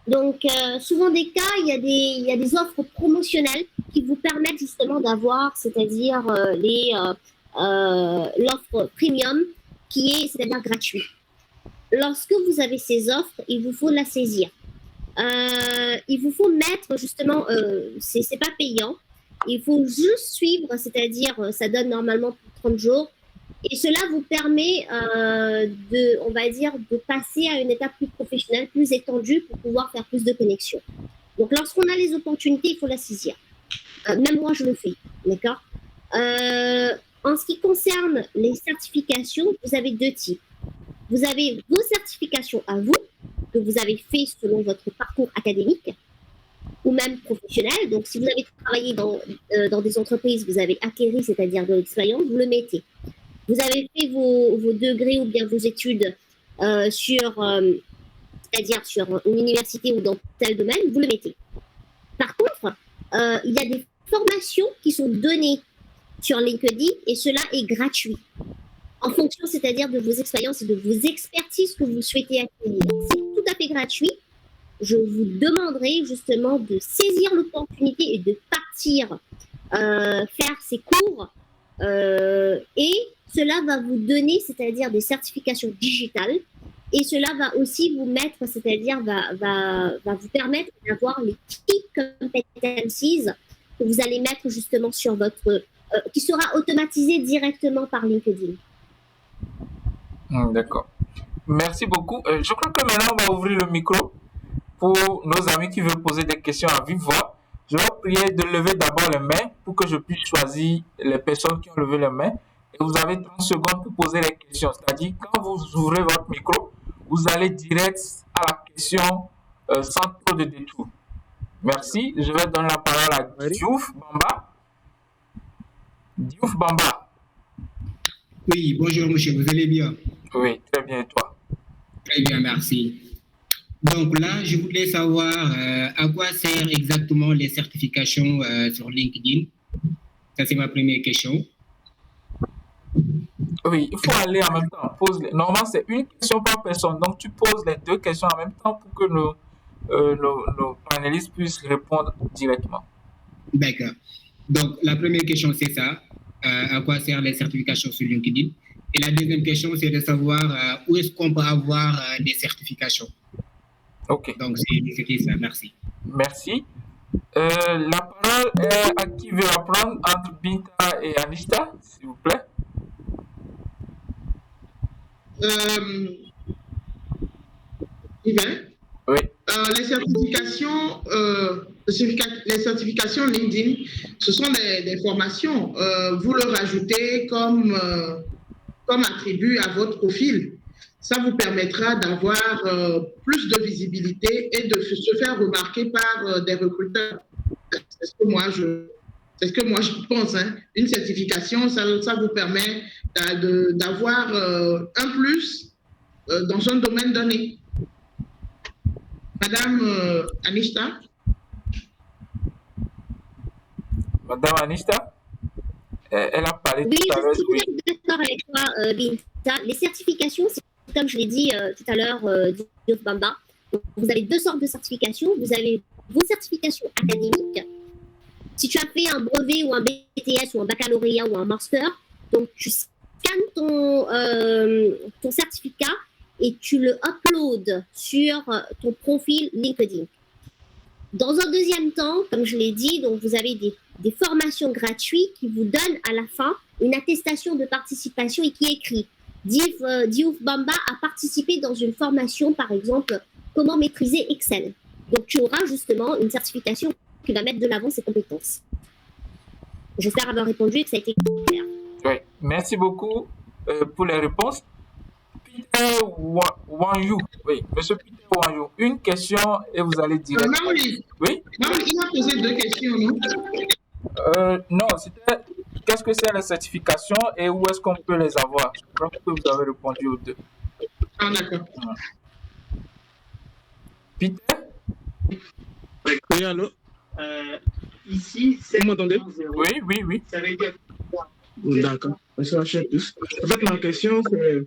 Donc, souvent des cas, il y a des offres promotionnelles qui vous permettent justement d'avoir, c'est-à-dire l'offre premium qui est, c'est-à-dire gratuit. Lorsque vous avez ces offres, il vous faut la saisir. Il vous faut mettre justement, c'est pas payant, il faut juste suivre, c'est-à-dire ça donne normalement 30 jours. Et cela vous permet on va dire, de passer à une étape plus professionnelle, plus étendue pour pouvoir faire plus de connexions. Donc, lorsqu'on a les opportunités, il faut la saisir. Même moi, je le fais, d'accord. En ce qui concerne les certifications, vous avez deux types. Vous avez vos certifications à vous, que vous avez fait selon votre parcours académique ou même professionnel. Donc, si vous avez travaillé dans des entreprises, vous avez acquéri, c'est-à-dire de l'expérience, vous le mettez. Vous avez fait vos degrés ou bien vos études c'est-à-dire sur une université ou dans tel domaine, vous le mettez. Par contre, il y a des formations qui sont données sur LinkedIn et cela est gratuit. En fonction, c'est-à-dire de vos expériences et de vos expertises que vous souhaitez acquérir. C'est tout à fait gratuit. Je vous demanderai justement de saisir l'opportunité et de partir faire ces cours et cela va vous donner, c'est-à-dire des certifications digitales et cela va aussi vous mettre, c'est-à-dire va vous permettre d'avoir les key competencies que vous allez mettre justement sur votre, qui sera automatisé directement par LinkedIn. D'accord. Merci beaucoup. Je crois que maintenant, on va ouvrir le micro pour nos amis qui veulent poser des questions à vive voix. Je vais vous prier de lever d'abord les mains pour que je puisse choisir les personnes qui ont levé les mains. Et vous avez 30 secondes pour poser les questions. C'est-à-dire, quand vous ouvrez votre micro, vous allez direct à la question sans trop de détours. Merci. Je vais donner la parole à Diouf Bamba. Diouf Bamba. Oui, bonjour monsieur, vous allez bien? Oui, très bien, et toi? Très bien, merci. Donc là, je voulais savoir à quoi servent exactement les certifications sur LinkedIn. Ça, c'est ma première question. Oui, il faut aller en même temps. Normalement, c'est une question par personne. Donc, tu poses les deux questions en même temps pour que nos panélistes puissent répondre directement. D'accord. Donc, la première question, c'est ça. À quoi servent les certifications sur LinkedIn? Et la deuxième question, c'est de savoir où est-ce qu'on peut avoir des certifications. OK. Donc, c'était ça. Merci. Merci. La parole est à qui veut apprendre entre Binta et Anishta, s'il vous plaît. Yvain? Oui. Les certifications LinkedIn, ce sont des formations. Vous le rajoutez comme attribut à votre profil. Ça vous permettra d'avoir plus de visibilité et de se faire remarquer par des recruteurs. C'est ce que moi je pense. Hein. Une certification, ça vous permet d'avoir un plus dans un domaine donné. Madame Anishta? Madame Anishta? Elle a parlé tout à l'heure. Oui, je suis d'accord avec toi, Binta. Les certifications, c'est comme je l'ai dit tout à l'heure, Diouf Bamba. Vous avez deux sortes de certifications. Vous avez vos certifications académiques. Si tu as fait un brevet ou un BTS ou un baccalauréat ou un master, donc tu scannes ton certificat et tu le uploads sur ton profil LinkedIn. Dans un deuxième temps, comme je l'ai dit, donc vous avez des formations gratuites qui vous donnent à la fin une attestation de participation et qui est écrit Diouf Bamba a participé dans une formation, par exemple, comment maîtriser Excel. Donc tu auras justement une certification qui va mettre de l'avant ses compétences. J'espère avoir répondu et que ça a été clair. Oui, merci beaucoup pour les réponses. Peter Wanyu, oui, monsieur Peter Wanyu, une question et vous allez dire. Maouli, oui? Maouli, il a posé deux questions, non? Non, c'était qu'est-ce que c'est la certification et où est-ce qu'on peut les avoir? Je crois que vous avez répondu aux deux. Ah, d'accord. Peter? Oui, allô? Ici, c'est... Vous m'entendez? Oui. Ça veut dire... D'accord. Merci à tous. En fait, ma question, c'est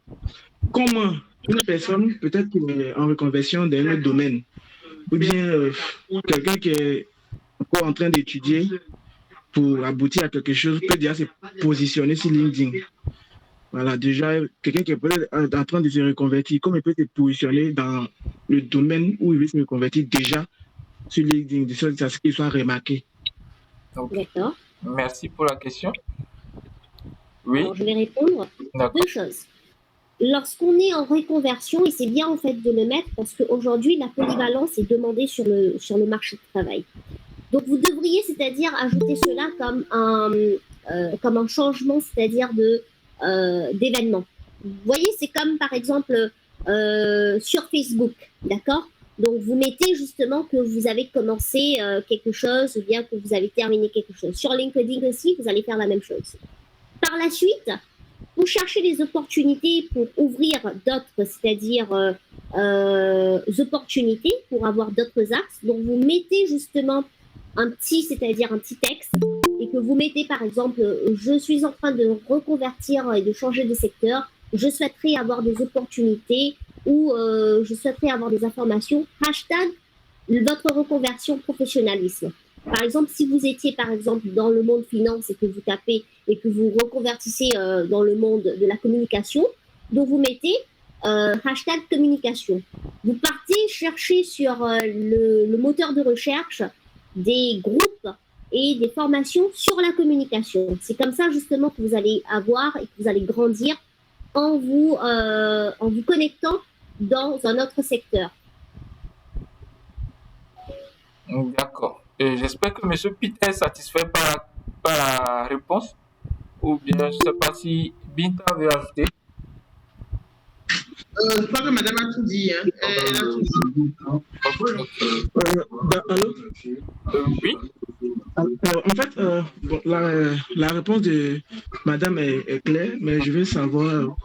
comment une personne, peut-être en reconversion dans un autre domaine, ou bien quelqu'un qui est encore en train d'étudier pour aboutir à quelque chose peut déjà se positionner sur LinkedIn. Voilà, déjà, quelqu'un qui est peut-être en train de se reconvertir, comme il peut se positionner dans le domaine où il veut se reconvertir déjà sur LinkedIn, de sorte à ce qu'il soit remarqué. D'accord. Merci pour la question. Oui. Alors, je vais répondre. D'accord. Deux choses. Lorsqu'on est en reconversion, et c'est bien en fait de le mettre parce qu'aujourd'hui, la polyvalence est demandée sur le marché du travail. Donc, vous devriez, c'est-à-dire, ajouter cela comme un changement, c'est-à-dire d'événement. Vous voyez, c'est comme, par exemple, sur Facebook, d'accord? Donc, vous mettez justement que vous avez commencé quelque chose ou bien que vous avez terminé quelque chose. Sur LinkedIn aussi, vous allez faire la même chose. Par la suite, vous cherchez des opportunités pour ouvrir d'autres, c'est-à-dire opportunités pour avoir d'autres axes. Donc, vous mettez justement un petit texte et que vous mettez par exemple, je suis en train de reconvertir et de changer de secteur, je souhaiterais avoir des opportunités ou je souhaiterais avoir des informations, hashtag votre reconversion professionnalisme. Par exemple, si vous étiez par exemple dans le monde finance et que vous tapez et que vous reconvertissez dans le monde de la communication, donc vous mettez hashtag communication. Vous partez chercher sur le moteur de recherche des groupes et des formations sur la communication. C'est comme ça justement que vous allez avoir et que vous allez grandir en vous connectant dans un autre secteur. D'accord. J'espère que M. Pitt est satisfait par la réponse. Ou bien, je ne sais pas si Binta veut ajouter. Je crois que madame a tout dit. Hein. Elle a tout dit. Allô? Oui. En fait, bon, la réponse de madame est claire, mais je veux savoir,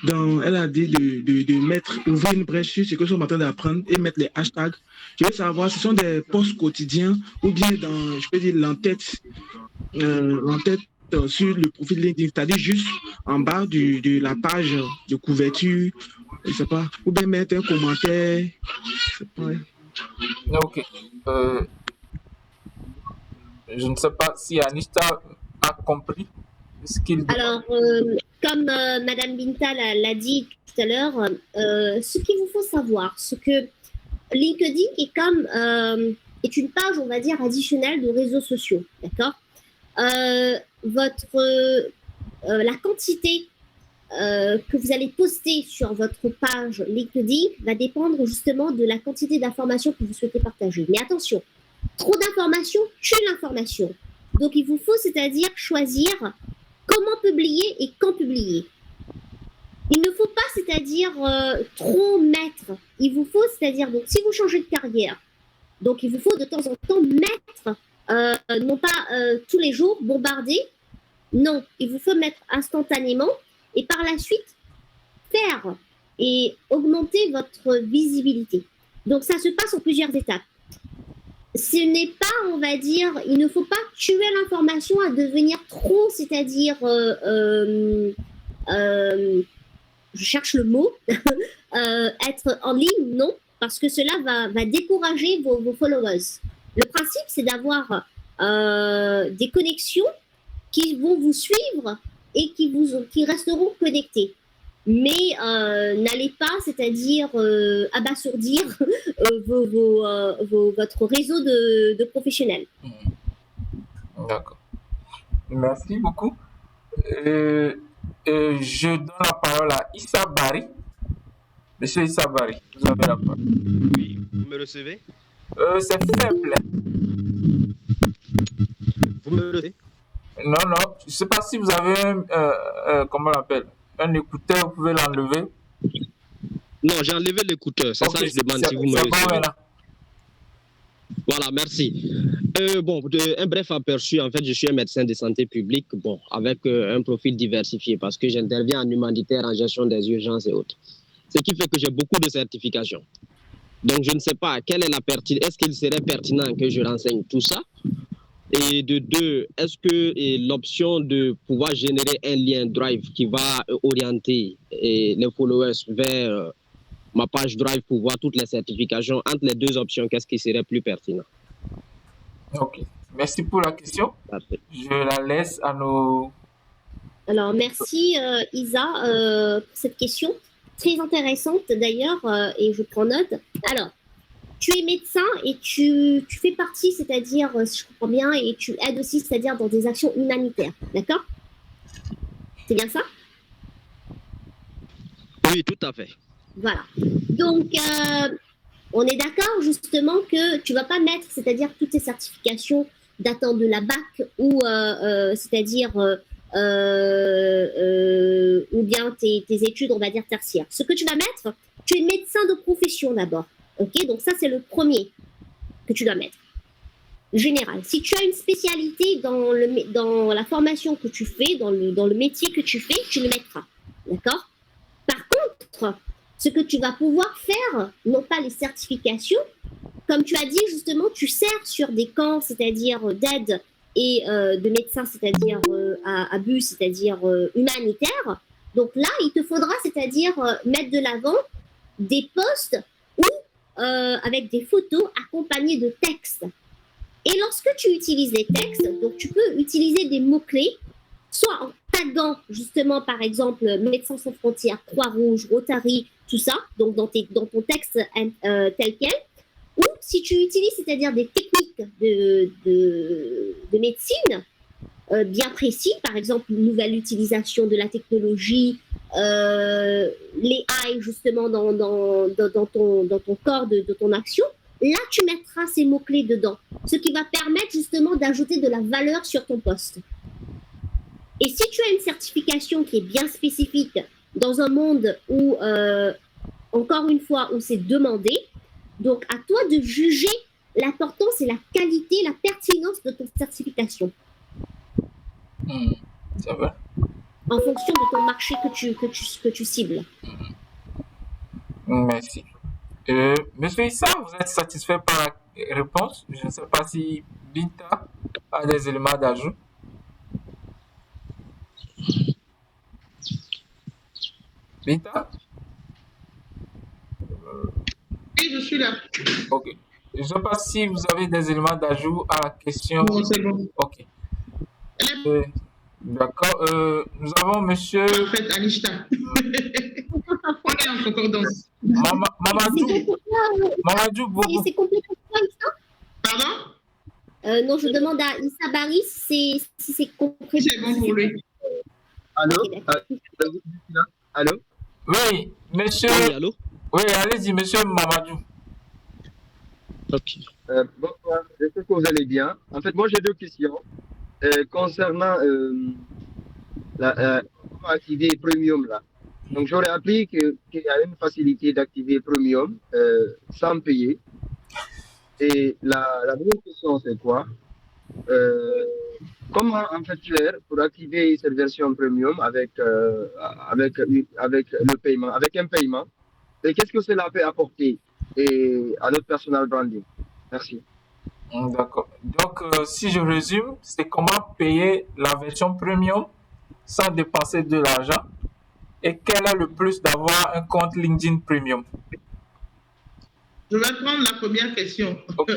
elle a dit de ouvrir une brèche sur ce que nous sommes en train d'apprendre et mettre les hashtags. Je veux savoir, ce sont des posts quotidiens ou bien je peux dire l'entête sur le profil LinkedIn, c'est-à-dire juste en bas de la page de couverture, je sais pas, ou bien mettre un commentaire. Ouais. Ok. Je ne sais pas si Anista a compris ce qu'il dit. Alors, comme Madame Binta l'a dit tout à l'heure, ce qu'il vous faut savoir, c'est que LinkedIn est une page, on va dire, additionnelle de réseaux sociaux, d'accord? La quantité que vous allez poster sur votre page LinkedIn va dépendre justement de la quantité d'informations que vous souhaitez partager. Mais attention, trop d'informations tue l'information. Donc, il vous faut, c'est-à-dire choisir comment publier et quand publier. Il ne faut pas, c'est-à-dire trop mettre. Il vous faut, c'est-à-dire, donc, si vous changez de carrière, donc il vous faut de temps en temps mettre, non pas tous les jours, bombarder. Non, il vous faut mettre instantanément et par la suite faire et augmenter votre visibilité. Donc, ça se passe en plusieurs étapes. Ce n'est pas, on va dire, il ne faut pas tuer l'information à devenir trop, c'est-à-dire, je cherche le mot, être en ligne, non, parce que cela va décourager vos followers. Le principe, c'est d'avoir des connexions qui vont vous suivre et qui resteront connectés. Mais n'allez pas, c'est-à-dire abasourdir votre réseau de professionnels. D'accord. Merci beaucoup. Je donne la parole à Issa Bari. Monsieur Issa Bari, vous avez la parole. Oui, vous me recevez? C'est faible. Vous me recevez? Non, je ne sais pas si vous avez comment on l'appelle, un écouteur, vous pouvez l'enlever. Non, j'ai enlevé l'écouteur, c'est ça que je demande si vous me recevez. Voilà, merci. Un bref aperçu, en fait, je suis un médecin de santé publique, avec un profil diversifié parce que j'interviens en humanitaire, en gestion des urgences et autres. Ce qui fait que j'ai beaucoup de certifications. Donc, je ne sais pas, est-ce qu'il serait pertinent que je renseigne tout ça? Et de deux, est-ce que l'option de pouvoir générer un lien Drive qui va orienter les followers vers ma page Drive pour voir toutes les certifications. Entre les deux options, qu'est-ce qui serait plus pertinent? Ok, merci pour la question. Je la laisse à nos... Alors, merci Isa pour cette question. Très intéressante d'ailleurs, et je prends note. Alors, tu es médecin et tu fais partie, c'est-à-dire, si je comprends bien, et tu aides aussi, c'est-à-dire dans des actions humanitaires, d'accord? C'est bien ça? Oui, tout à fait. Voilà. Donc, on est d'accord justement que tu ne vas pas mettre, c'est-à-dire toutes tes certifications datant de la BAC ou, c'est-à-dire, ou bien tes études, on va dire, tertiaires. Ce que tu vas mettre, tu es médecin de profession d'abord. Ok, donc ça, c'est le premier que tu dois mettre. Général. Si tu as une spécialité dans la formation que tu fais, dans le métier que tu fais, tu le mettras. D'accord? Par contre, ce que tu vas pouvoir faire, non pas les certifications, comme tu as dit justement, tu sers sur des camps, c'est-à-dire d'aide et de médecins, c'est-à-dire à but, c'est-à-dire humanitaire. Donc là, il te faudra, c'est-à-dire mettre de l'avant des posts ou avec des photos accompagnées de textes. Et lorsque tu utilises les textes, donc tu peux utiliser des mots-clés, soit en taguant justement, par exemple, Médecins sans frontières, Croix-Rouge, Rotary, tout ça, donc dans ton texte tel quel, ou si tu utilises, c'est-à-dire des techniques de médecine bien précis, par exemple, une nouvelle utilisation de la technologie, les AI justement dans ton corps de ton action, là, tu mettras ces mots-clés dedans, ce qui va permettre justement d'ajouter de la valeur sur ton poste. Et si tu as une certification qui est bien spécifique dans un monde où, encore une fois, où c'est demandé, donc à toi de juger l'importance et la qualité, la pertinence de ton certification. Ça va. En fonction de ton marché que tu cibles. Merci. Monsieur Issa, vous êtes satisfait par la réponse? Je ne sais pas si Binta a des éléments d'ajout. Binta? Oui, je suis là. Ok. Je ne sais pas si vous avez des éléments d'ajout à la question. Non, c'est bon. Ok. D'accord. Nous avons monsieur... Parfait, Anishta. On est en concordance. Mamadou. C'est complètement quoi, Issa? Pardon? Non, je demande à Issa Baris si c'est compris. C'est bon pour lui. Allô? Allô? Oui, monsieur. Oui, allô? Oui, allez-y, monsieur Mamadou. Ok. Bonsoir, j'espère que vous allez bien. En fait, moi, j'ai deux questions. Concernant comment activer Premium, là. Donc, j'aurais appris qu'il y a une facilité d'activer Premium sans payer. Et la deuxième question, c'est quoi? Comment en fait faire pour activer cette version Premium avec le paiement, avec un paiement? Et qu'est-ce que cela peut apporter à notre personal branding? Merci. D'accord. Donc, si je résume, c'est comment payer la version Premium sans dépenser de l'argent et quel est le plus d'avoir un compte LinkedIn Premium? Je vais prendre la première question. Ok.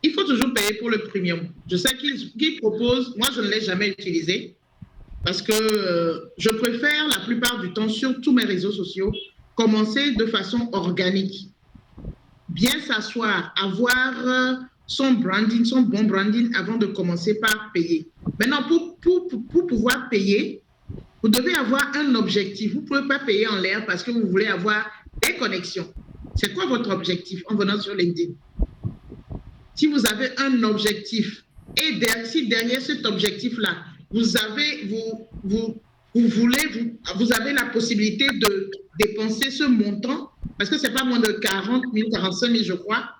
Il faut toujours payer pour le premium. Je sais qu'il propose, moi je ne l'ai jamais utilisé parce que je préfère la plupart du temps sur tous mes réseaux sociaux commencer de façon organique. Bien s'asseoir, avoir son branding, son bon branding avant de commencer par payer. Maintenant, pour pouvoir payer, vous devez avoir un objectif. Vous ne pouvez pas payer en l'air parce que vous voulez avoir des connexions. C'est quoi votre objectif en venant sur LinkedIn? Si vous avez un objectif et si derrière cet objectif-là, vous avez la possibilité de dépenser ce montant, parce que ce n'est pas moins de 40 000, 45 000, je crois,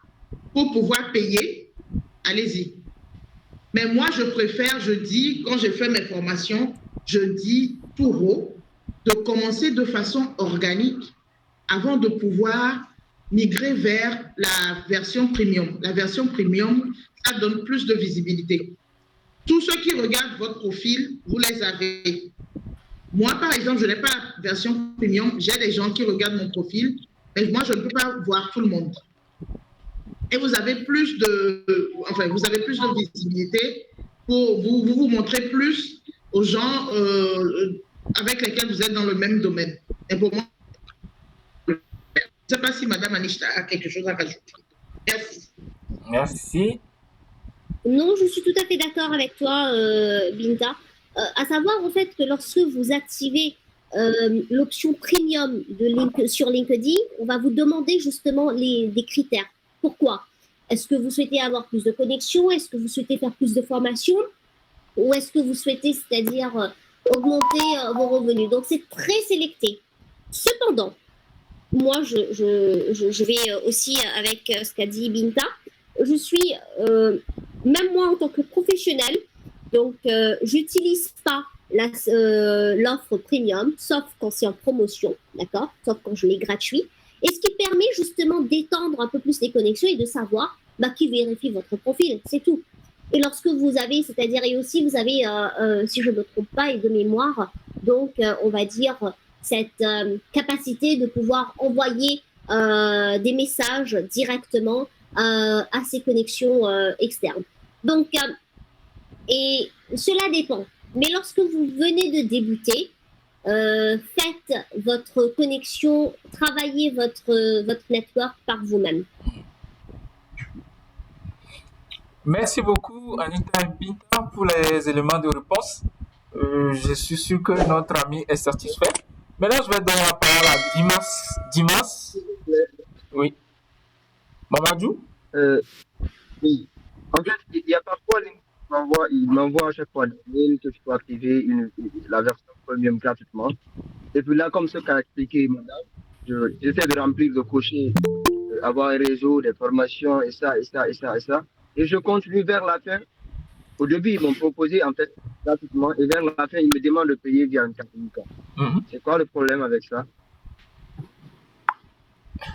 pour pouvoir payer, allez-y. Mais moi, je préfère, je dis, quand je fais mes formations, je dis tout haut, de commencer de façon organique avant de pouvoir migrer vers la version premium. La version premium, ça donne plus de visibilité. Tous ceux qui regardent votre profil, vous les avez. Moi, par exemple, je n'ai pas la version premium. J'ai des gens qui regardent mon profil, mais moi, je ne peux pas voir tout le monde. Et vous avez plus de visibilité pour vous montrer plus aux gens avec lesquels vous êtes dans le même domaine. Et pour moi, je ne sais pas si Mme Anishta a quelque chose à rajouter. Merci. Merci. Non, je suis tout à fait d'accord avec toi, Binta. À savoir, en fait, que lorsque vous activez l'option premium sur LinkedIn, on va vous demander justement des critères. Pourquoi? Est-ce que vous souhaitez avoir plus de connexions? Est-ce que vous souhaitez faire plus de formations? Ou est-ce que vous souhaitez, c'est-à-dire augmenter vos revenus? Donc, c'est très sélecté. Cependant, moi, je vais aussi avec ce qu'a dit Binta. Je suis, même moi en tant que professionnelle, donc j'utilise pas l'offre premium, sauf quand c'est en promotion, d'accord, sauf quand je l'ai gratuit. Et ce qui permet justement d'étendre un peu plus les connexions et de savoir qui vérifie votre profil, c'est tout. Et lorsque vous avez, c'est-à-dire, et aussi vous avez, si je ne me trompe pas, et de mémoire, donc on va dire cette capacité de pouvoir envoyer des messages directement à ces connexions externes. Donc, et cela dépend. Mais lorsque vous venez de débuter, faites votre connexion, travaillez votre network par vous-même. Merci beaucoup, Anita et Binta, pour les éléments de réponse. Je suis sûr que notre ami est satisfait. Maintenant, je vais donner la parole à Dimas. Oui. Mamadou? Oui. En fait, il y a parfois, il m'envoie à chaque fois des mails que je peux activer la version premium gratuitement. Et puis là, comme ce qu'a expliqué madame, j'essaie de remplir, de cocher, avoir un réseau, des formations, et ça. Et je continue vers la fin. Au début, ils m'ont proposé, en fait, gratuitement. Et vers la fin, ils me demandent de payer via un carte bancaire. C'est quoi le problème avec ça?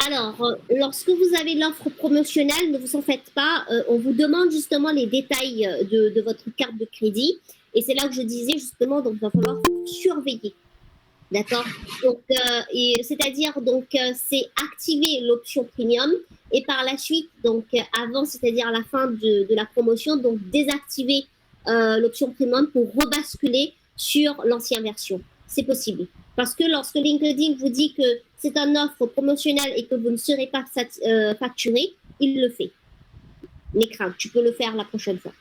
Alors, lorsque vous avez l'offre promotionnelle, ne vous en faites pas. On vous demande justement les détails de votre carte de crédit. Et c'est là que je disais justement, donc il va falloir surveiller. D'accord? Donc, c'est-à-dire, donc, c'est activer l'option premium et par la suite, donc, avant, c'est-à-dire à la fin de la promotion, donc, désactiver l'option premium pour rebasculer sur l'ancienne version. C'est possible. Parce que lorsque LinkedIn vous dit que c'est une offre promotionnelle et que vous ne serez pas facturé, il le fait. Mais crainte, tu peux le faire la prochaine fois.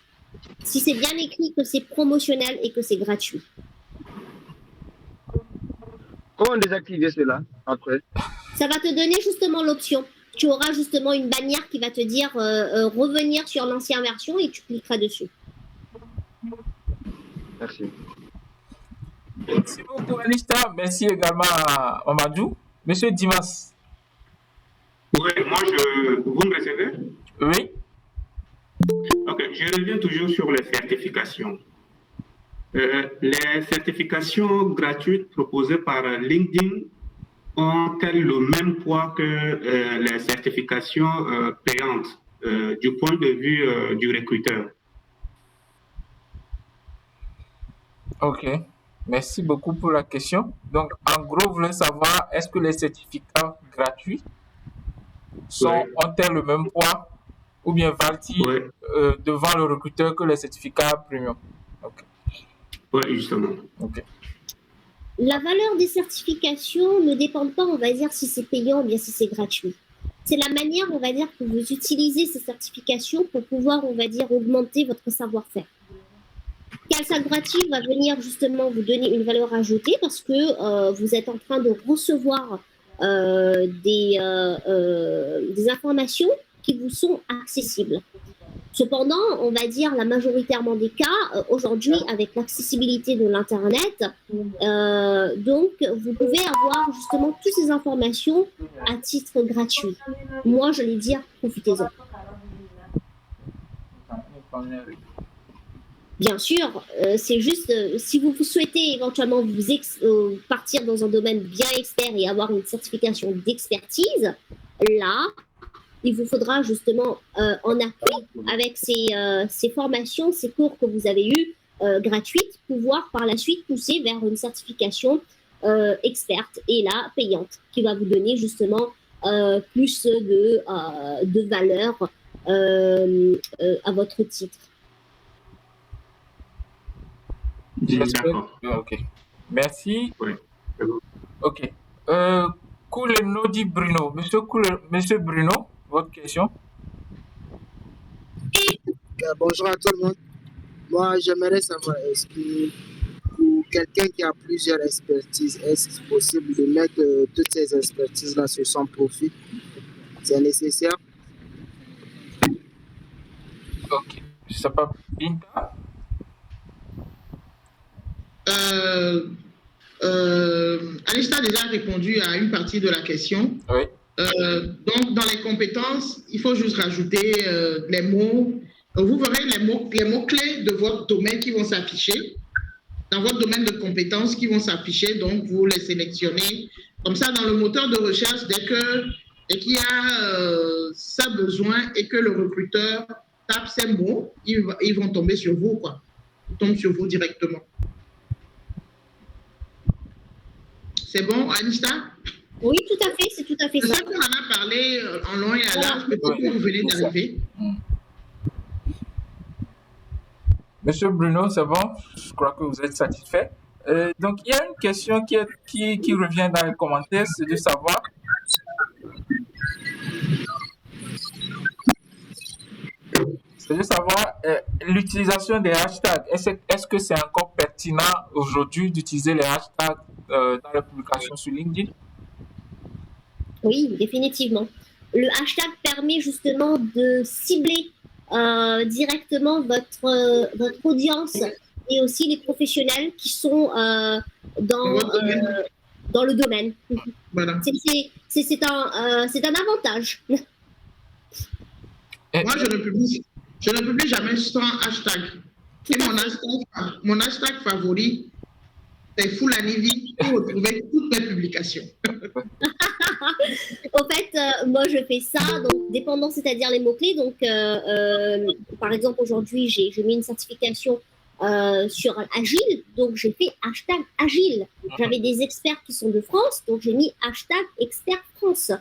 Si c'est bien écrit que c'est promotionnel et que c'est gratuit. Comment désactiver cela après? Ça va te donner justement l'option. Tu auras justement une bannière qui va te dire revenir sur l'ancienne version et tu cliqueras dessus. Merci. Merci beaucoup, Anishta. Merci également à Mamadou. Monsieur Dimas. Oui, moi, vous me recevez? Oui. Ok, je reviens toujours sur les certifications. Les certifications gratuites proposées par LinkedIn ont-elles le même poids que les certifications payantes du point de vue du recruteur? Ok, merci beaucoup pour la question. Donc, en gros, vous voulez savoir, est-ce que les certificats gratuits ont-elles le même poids ou bien valent-ils devant le recruteur que les certificats premium? Ok. Oui, justement. Ok. La valeur des certifications ne dépend pas, on va dire, si c'est payant ou bien si c'est gratuit. C'est la manière, on va dire, que vous utilisez ces certifications pour pouvoir, on va dire, augmenter votre savoir-faire. Calsa gratuit va venir justement vous donner une valeur ajoutée parce que vous êtes en train de recevoir des informations qui vous sont accessibles. Cependant, on va dire la majoritairement des cas, aujourd'hui, avec l'accessibilité de l'Internet, donc vous pouvez avoir justement toutes ces informations à titre gratuit. Moi, je vais dire, profitez-en. Bien sûr, c'est juste, si vous souhaitez éventuellement partir dans un domaine bien expert et avoir une certification d'expertise, là, il vous faudra justement en appui avec ces formations, ces cours que vous avez eus, gratuite, pouvoir par la suite pousser vers une certification experte et là payante, qui va vous donner justement plus de valeur à votre titre. D'accord. Ok. Merci. Oui. Ok. Nodi Bruno. Monsieur Bruno, votre question? Bonjour à tout le monde. Moi, j'aimerais savoir, est-ce que pour quelqu'un qui a plusieurs expertises, est-ce possible de mettre toutes ces expertises-là sur son profil? C'est nécessaire? Ok. Je sais pas. Binta? Anista a déjà répondu à une partie de la question. Oui. Donc, dans les compétences, il faut juste rajouter les mots. Vous verrez les mots-clés de votre domaine qui vont s'afficher, dans votre domaine de compétences qui vont s'afficher. Donc, vous les sélectionnez. Comme ça, dans le moteur de recherche, dès qu'il y a ça besoin et que le recruteur tape ces mots, ils vont tomber sur vous, quoi. Ils tombent sur vous directement. C'est bon, Anista? Oui, tout à fait, c'est tout à fait ça. C'est ça qu'on en a parlé en long et à large, peut-être que vous venez d'arriver. Monsieur Bruno, c'est bon? Je crois que vous êtes satisfait. Donc, il y a une question qui revient dans les commentaires, c'est de savoir l'utilisation des hashtags. Est-ce que c'est encore pertinent aujourd'hui d'utiliser les hashtags dans les publications sur LinkedIn? Oui, définitivement. Le hashtag permet justement de cibler directement votre audience et aussi les professionnels qui sont dans le domaine. Voilà. C'est un avantage. Moi, je ne publie jamais sans hashtag. Et mon hashtag favori, c'est Fulanivi pour retrouver toutes mes publications. En fait, moi, je fais ça, donc dépendant, c'est-à-dire les mots-clés. Donc, par exemple, aujourd'hui, j'ai mis une certification sur Agile, donc j'ai fait hashtag Agile. J'avais des experts qui sont de France, donc j'ai mis hashtag expert France.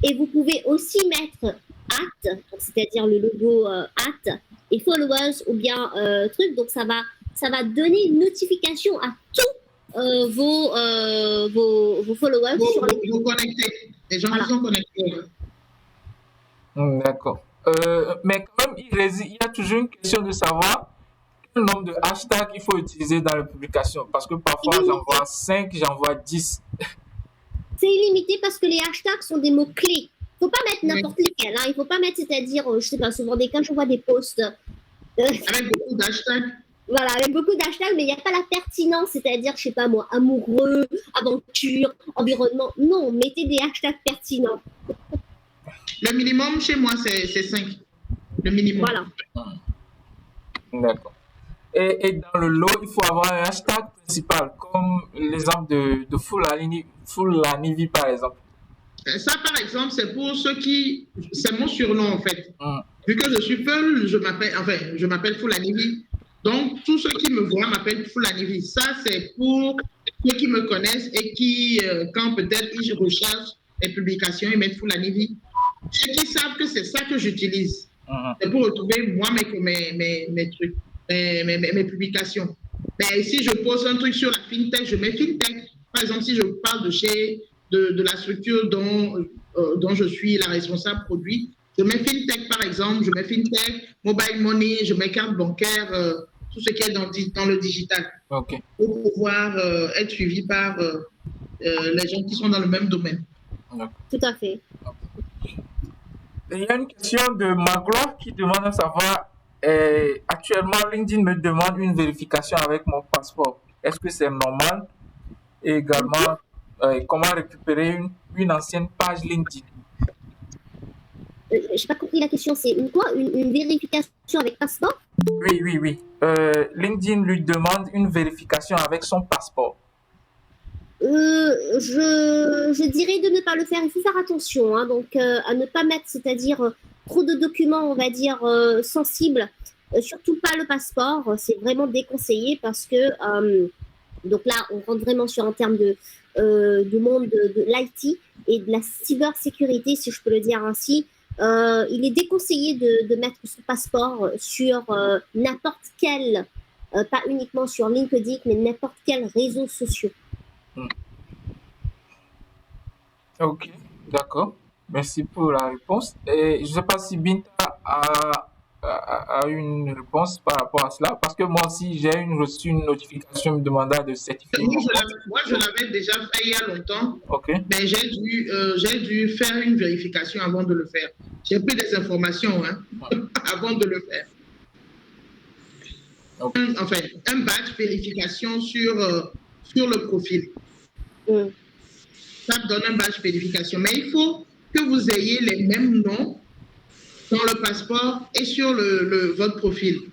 Et vous pouvez aussi mettre @ c'est-à-dire le logo @ et followers ou bien truc, donc ça va donner une notification à tous vos followers sur les vous connectez, les gens qui sont connectés. D'accord. Mais quand même, il y a toujours une question de savoir quel nombre de hashtags il faut utiliser dans la publication. Parce que parfois, j'en vois 5, j'en vois 10. C'est illimité parce que les hashtags sont des mots-clés. Il ne faut pas mettre n'importe lesquels. Hein. Il ne faut pas mettre, c'est-à-dire, je ne sais pas, souvent quand je vois des posts. Avec beaucoup d'hashtags. Voilà, avec beaucoup d'hashtags, mais il n'y a pas la pertinence, c'est-à-dire, je ne sais pas moi, amoureux, aventure, environnement. Non, mettez des hashtags pertinents. Le minimum chez moi, c'est 5. Le minimum. Voilà. D'accord. Et dans le lot, il faut avoir un hashtag principal, comme l'exemple de Fulanivi, par exemple. Ça, par exemple, c'est pour ceux qui... C'est mon surnom, en fait. Vu que je suis Peul, je m'appelle Fulanivi. Donc, tous ceux qui me voient m'appellent Fulanivi. Ça, c'est pour ceux qui me connaissent et qui, quand peut-être ils recherchent les publications, ils mettent Fulanivi. Ceux qui savent que c'est ça que j'utilise. C'est pour retrouver, moi, mes trucs, mes publications. Mais si je pose un truc sur la FinTech, je mets FinTech. Par exemple, si je parle de la structure dont je suis la responsable produit, je mets FinTech, par exemple, je mets FinTech, Mobile Money, je mets carte bancaire, tout ce qui est dans le digital. Okay. Pour pouvoir être suivi par les gens qui sont dans le même domaine. Tout à fait. Il y a une question de Magloire qui demande à savoir, actuellement, LinkedIn me demande une vérification avec mon passeport. Est-ce que c'est normal? Et également, comment récupérer une ancienne page LinkedIn? Je n'ai pas compris la question. C'est une vérification avec passeport? Oui. LinkedIn lui demande une vérification avec son passeport. Je dirais de ne pas le faire. Il faut faire attention, hein, donc à ne pas mettre, c'est-à-dire trop de documents, on va dire sensibles surtout pas le passeport, c'est vraiment déconseillé parce que, donc là, on rentre vraiment sur un terme du monde de l'IT et de la cybersécurité, si je peux le dire ainsi. Il est déconseillé de mettre son passeport sur n'importe quel, pas uniquement sur LinkedIn, mais n'importe quel réseau social. Ok, d'accord. Merci pour la réponse. Et je ne sais pas si Binta a une réponse par rapport à cela, parce que moi aussi, j'ai reçu une notification me demandant de certifier. Moi, je l'avais déjà fait il y a longtemps, mais j'ai dû faire une vérification avant de le faire. J'ai pris des informations avant de le faire. Enfin, un badge vérification sur le profil. Ça donne un badge vérification, mais il faut que vous ayez les mêmes noms dans le passeport et sur votre profil.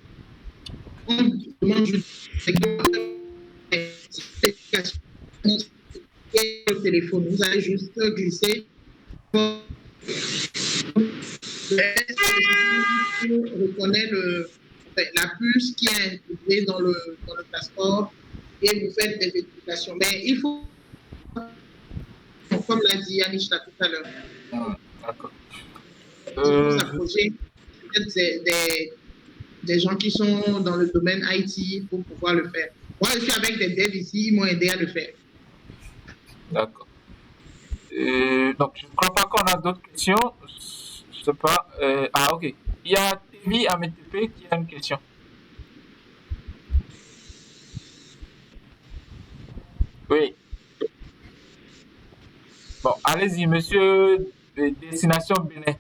On demande le téléphone. Vous allez juste glisser. Reconnaît la puce qui est intégrée dans le passeport et vous faites des vérifications. Mais il faut, comme l'a dit Anishta tout à l'heure, d'accord. Vous approchez des gens qui sont dans le domaine IT pour pouvoir le faire. Moi, je suis avec des devs ici, ils m'ont aidé à le faire. D'accord. Donc, je ne crois pas qu'on a d'autres questions. Je ne sais pas. Ok. Il y a TV AMTP qui a une question. Oui. Bon, allez-y, monsieur Destination Bénin.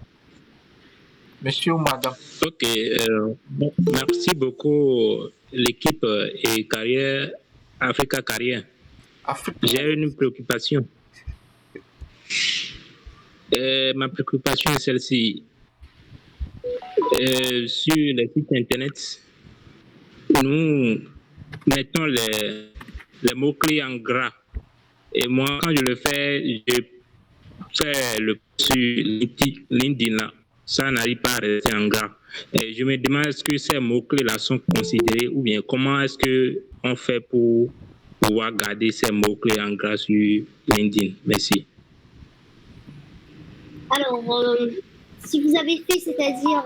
Monsieur ou madame. Ok. Merci beaucoup, l'équipe et Carrière, Africa Carrière. J'ai une préoccupation. Ma préoccupation est celle-ci. Sur les sites internet, nous mettons les mots-clés en gras. Et moi, quand je le fais, je fais le sur LinkedIn là. Ça n'arrive pas à rester en gras. Et je me demande, est-ce que ces mots-clés-là sont considérés ou bien comment est-ce qu'on fait pour pouvoir garder ces mots-clés en gras sur LinkedIn? Merci. Alors, si vous avez fait, c'est-à-dire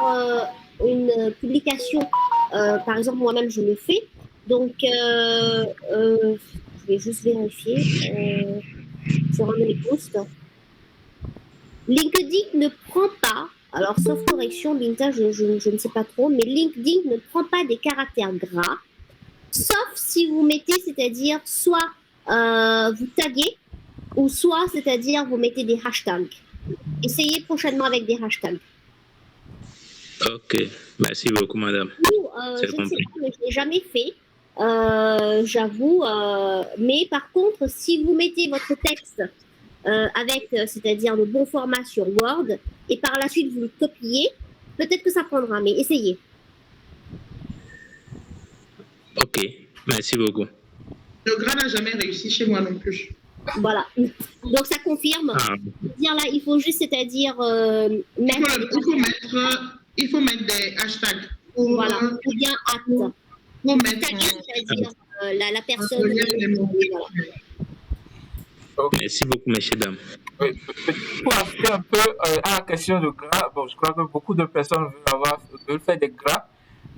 une publication, par exemple, moi-même, je le fais. Donc, je vais juste vérifier sur un de mes posts. LinkedIn ne prend pas, alors sauf correction, Binta, je ne sais pas trop, mais LinkedIn ne prend pas des caractères gras, sauf si vous mettez, c'est-à-dire soit vous taguez, ou soit, c'est-à-dire vous mettez des hashtags. Essayez prochainement avec des hashtags. Ok, merci beaucoup, madame. Je ne sais pas, mais je ne l'ai jamais fait, j'avoue. Mais par contre, si vous mettez votre texte avec, c'est-à-dire le bon format sur Word, et par la suite vous le copiez, peut-être que ça prendra, mais essayez. Ok, merci beaucoup. Le gras n'a jamais réussi chez moi non plus. Voilà. Donc ça confirme. Dire là, il faut juste, c'est-à-dire mettre. Il faut mettre des hashtags. Voilà. Ou bien acte. Pour mettre. C'est-à-dire la personne. Merci beaucoup, messieurs, dames. Oui, pour ajouter un peu à la question de gras, bon, je crois que beaucoup de personnes veulent faire des gras,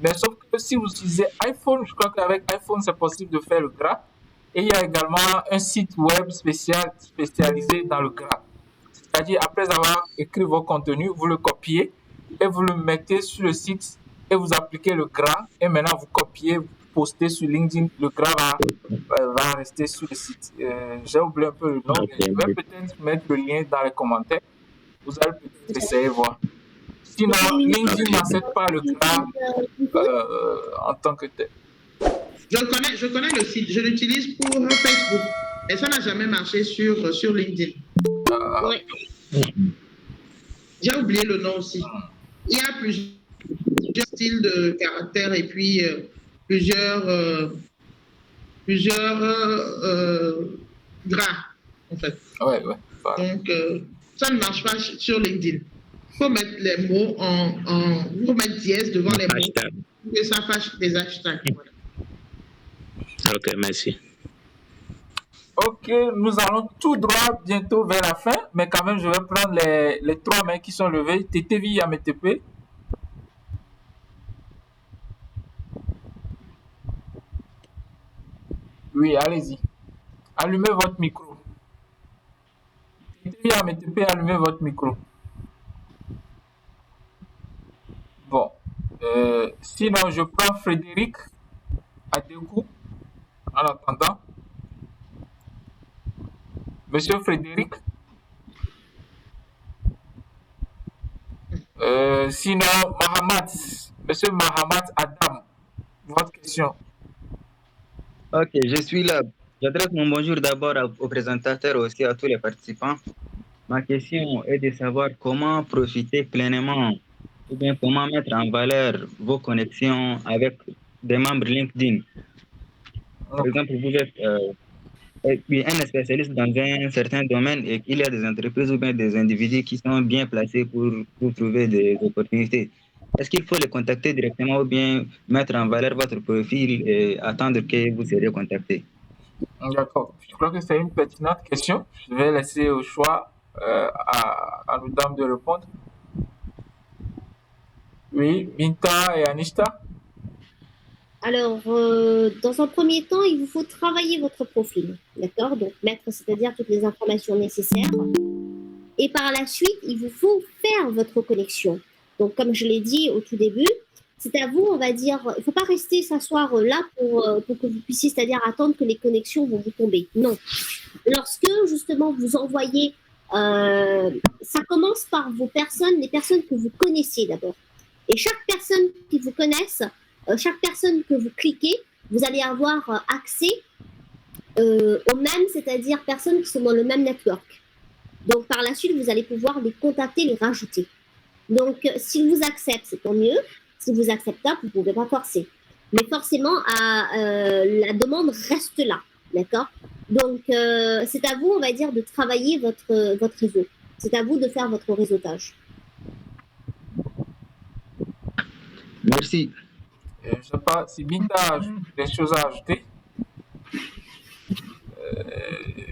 mais sauf que si vous utilisez iPhone, je crois qu'avec iPhone, c'est possible de faire le gras. Et il y a également un site web spécialisé dans le gras. C'est-à-dire, après avoir écrit vos contenus, vous le copiez et vous le mettez sur le site et vous appliquez le gras. Et maintenant, vous copiez, vous postez sur LinkedIn, le gras va rester sur le site. J'ai oublié un peu le nom, mais je vais peut-être mettre le lien dans les commentaires. Vous allez peut-être essayer de voir. Sinon, LinkedIn n'accepte pas le gras en tant que tel. Je connais le site, je l'utilise pour Facebook, et ça n'a jamais marché sur LinkedIn. Ouais. J'ai oublié le nom aussi. Il y a plusieurs styles de caractères et puis plusieurs gras, en fait. Ouais. Donc, ça ne marche pas sur LinkedIn. faut mettre les mots faut mettre dièse devant les mots pour que ça fasse des hashtags. Voilà. Ok, merci. Ok, nous allons tout droit bientôt vers la fin, mais quand même, je vais prendre les 3 mains qui sont levées. Tetevi Yametepe. Oui, allez-y. Allumez votre micro. Tetevi Yametepe, allumez votre micro. Bon. Sinon, je prends Frédéric Adekou en attendant. Monsieur Frédéric. Sinon, Monsieur Mahamat Adam, votre question. Ok, je suis là. J'adresse mon bonjour d'abord aux présentateurs et aussi à tous les participants. Ma question est de savoir comment profiter pleinement ou bien comment mettre en valeur vos connexions avec des membres LinkedIn. Par exemple, vous êtes un spécialiste dans un certain domaine et qu'il y a des entreprises ou bien des individus qui sont bien placés pour trouver des opportunités. Est-ce qu'il faut les contacter directement ou bien mettre en valeur votre profil et attendre que vous serez contacté? D'accord. Je crois que c'est une pertinente question. Je vais laisser au choix à nos dames de répondre. Oui, Binta et Anishta. Alors, dans un premier temps, il vous faut travailler votre profil, d'accord? Donc, mettre, c'est-à-dire toutes les informations nécessaires. Et par la suite, il vous faut faire votre connexion. Donc, comme je l'ai dit au tout début, c'est à vous, on va dire, il ne faut pas rester s'asseoir là pour que vous puissiez, c'est-à-dire attendre que les connexions vont vous tomber. Non. Lorsque, justement, vous envoyez, ça commence par vos personnes, les personnes que vous connaissez d'abord. Et chaque personne qui vous connaisse, chaque personne que vous cliquez, vous allez avoir accès aux mêmes, c'est-à-dire personnes qui sont dans le même network. Donc, par la suite, vous allez pouvoir les contacter, les rajouter. Donc, s'ils vous acceptent, c'est tant mieux. Si vous acceptez pas, vous ne pouvez pas forcer. Mais forcément, la demande reste là, d'accord? Donc, c'est à vous, on va dire, de travailler votre réseau. C'est à vous de faire votre réseautage. Merci. Je ne sais pas si Binta a des choses à ajouter.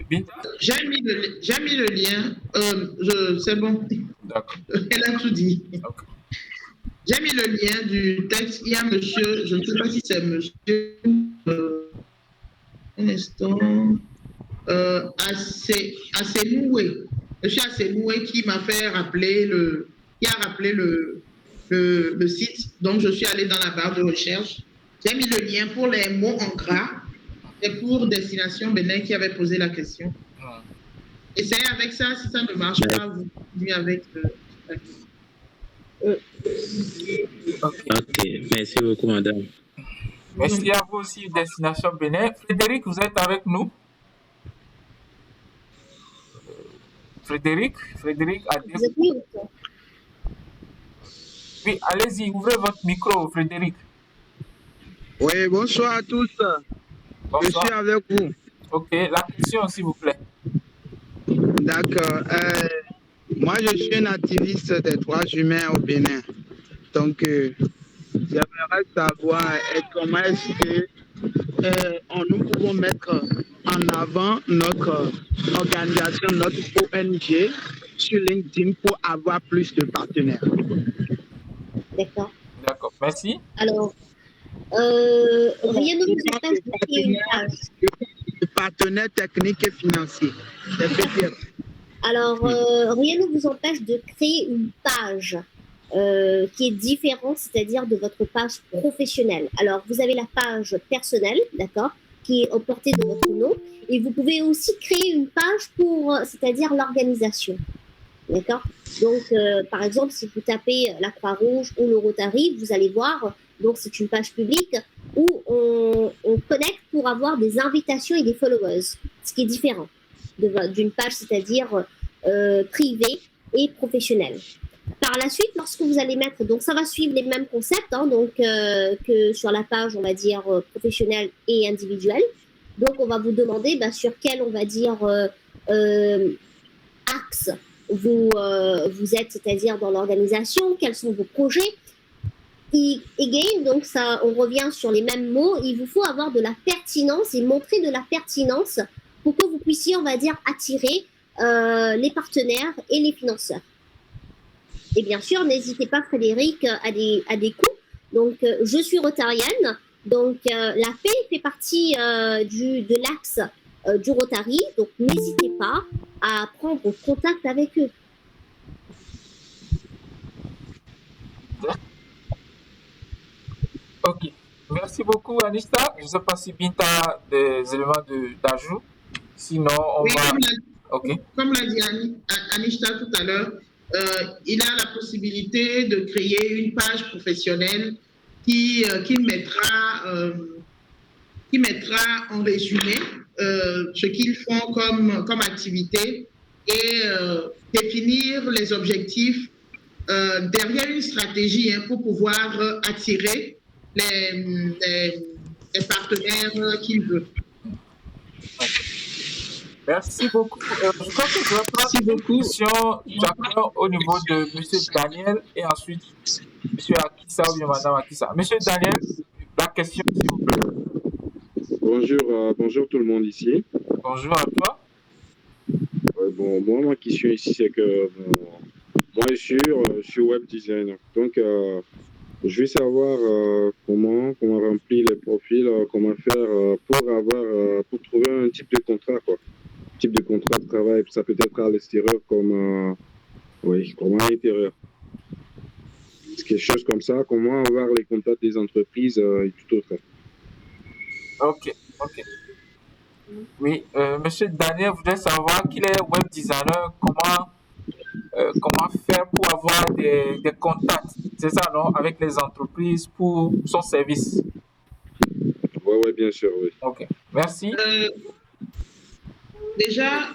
Binta? J'ai mis le lien. C'est bon. D'accord. Elle a tout dit. Okay. J'ai mis le lien du texte. Il y a monsieur, je ne sais pas si c'est monsieur, un instant, Assemoué. Monsieur Assemoué qui m'a fait rappeler qui a rappelé le site. Donc, je suis allée dans la barre de recherche. J'ai mis le lien pour les mots en gras et pour Destination Bénin qui avait posé la question. Essayez avec ça. Si ça ne marche pas, vous continuez avec la question. Ok, merci beaucoup, madame. Merci à vous aussi, Destination Bénin. Frédéric, vous êtes avec nous? Frédéric Adé. Oui, allez-y, ouvrez votre micro, Frédéric. Oui, bonsoir à tous. Bonsoir. Je suis avec vous. Ok, la question, s'il vous plaît. D'accord. Moi, je suis un activiste des droits humains au Bénin. Donc, j'aimerais savoir comment est-ce que nous pouvons mettre en avant notre organisation, notre ONG sur LinkedIn pour avoir plus de partenaires. D'accord. D'accord, merci. Alors, rien ne vous empêche de créer une page. Partenaires techniques et financiers. Alors, rien ne vous empêche de créer une page qui est différente, c'est-à-dire de votre page professionnelle. Alors, vous avez la page personnelle, d'accord, qui est aux portées de votre nom, et vous pouvez aussi créer une page pour, c'est-à-dire l'organisation, d'accord. Donc, par exemple, si vous tapez la Croix-Rouge ou le Rotary, vous allez voir, donc c'est une page publique où on connecte pour avoir des invitations et des followers, ce qui est différent d'une page, c'est-à-dire privée et professionnelle. Par la suite, lorsque vous allez mettre, donc ça va suivre les mêmes concepts, hein, donc que sur la page, on va dire professionnelle et individuelle. Donc, on va vous demander sur quel, on va dire, axe vous êtes, c'est-à-dire dans l'organisation, quels sont vos projets. Again, donc ça, on revient sur les mêmes mots, il vous faut avoir de la pertinence et montrer de la pertinence pour que vous puissiez, on va dire, attirer les partenaires et les financeurs. Et bien sûr, n'hésitez pas, Frédéric, à des coups. Donc, je suis rotarienne, donc la paix fait partie de l'axe du Rotary, donc n'hésitez pas à prendre contact avec eux. Ok, merci beaucoup Anista. Je ne sais pas si Binta a des éléments d'ajout. Sinon, on va... Comme l'a dit Anista tout à l'heure, il a la possibilité de créer une page professionnelle qui mettra en résumé ce qu'ils font comme activité et définir les objectifs derrière une stratégie pour pouvoir attirer les partenaires qu'il veut. Merci beaucoup. Je crois que je vais prendre une question chacun au niveau de M. Daniel et ensuite M. Akissa ou bien Mme Akissa. M. Daniel, la question, s'il vous plaît. Bonjour tout le monde ici. Bonjour à toi. Moi, ma question ici, c'est que moi, je suis web designer. Donc, je veux savoir comment remplir les profils, comment faire pour trouver un type de contrat, quoi. Type de contrat de travail, ça peut être à l'extérieur comme à l'intérieur. C'est quelque chose comme ça, comment avoir les contacts des entreprises et tout autre. Ok. Oui, Monsieur Daniel voudrait savoir qu'il est web designer, comment faire pour avoir des contacts, c'est ça, non, avec les entreprises pour son service. Oui, bien sûr, oui. Ok, merci. Déjà,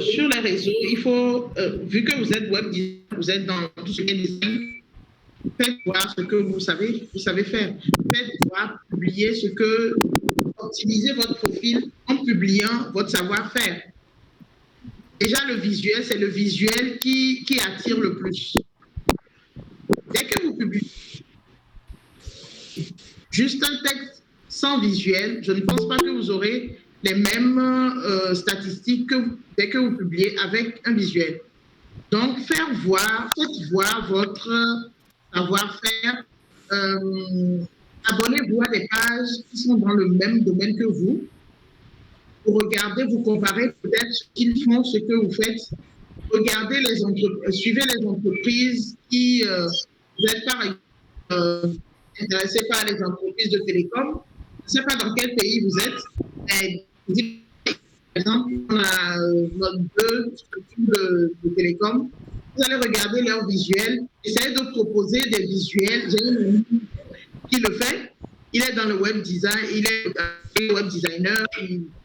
sur les réseaux, il faut, vu que vous êtes web designer, vous êtes dans tout ce qui est design, faites voir ce que vous savez faire. Faites voir, publier optimisez votre profil en publiant votre savoir-faire. Déjà, le visuel, c'est le visuel qui attire le plus. Dès que vous publiez juste un texte sans visuel, je ne pense pas que vous aurez les mêmes statistiques que dès que vous publiez avec un visuel. Donc, faites voir votre savoir-faire. Abonnez-vous à des pages qui sont dans le même domaine que vous. Vous regardez, vous comparez peut-être ce qu'ils font, ce que vous faites. Regardez suivez les entreprises qui vous êtes par exemple intéressé par les entreprises de télécom. Je ne sais pas dans quel pays vous êtes. Mais, par exemple, on a deux structures de télécom. Vous allez regarder leurs visuels. Essayez de proposer des visuels. J'ai une amie qui le fait. Il est dans le web design. Il est web designer.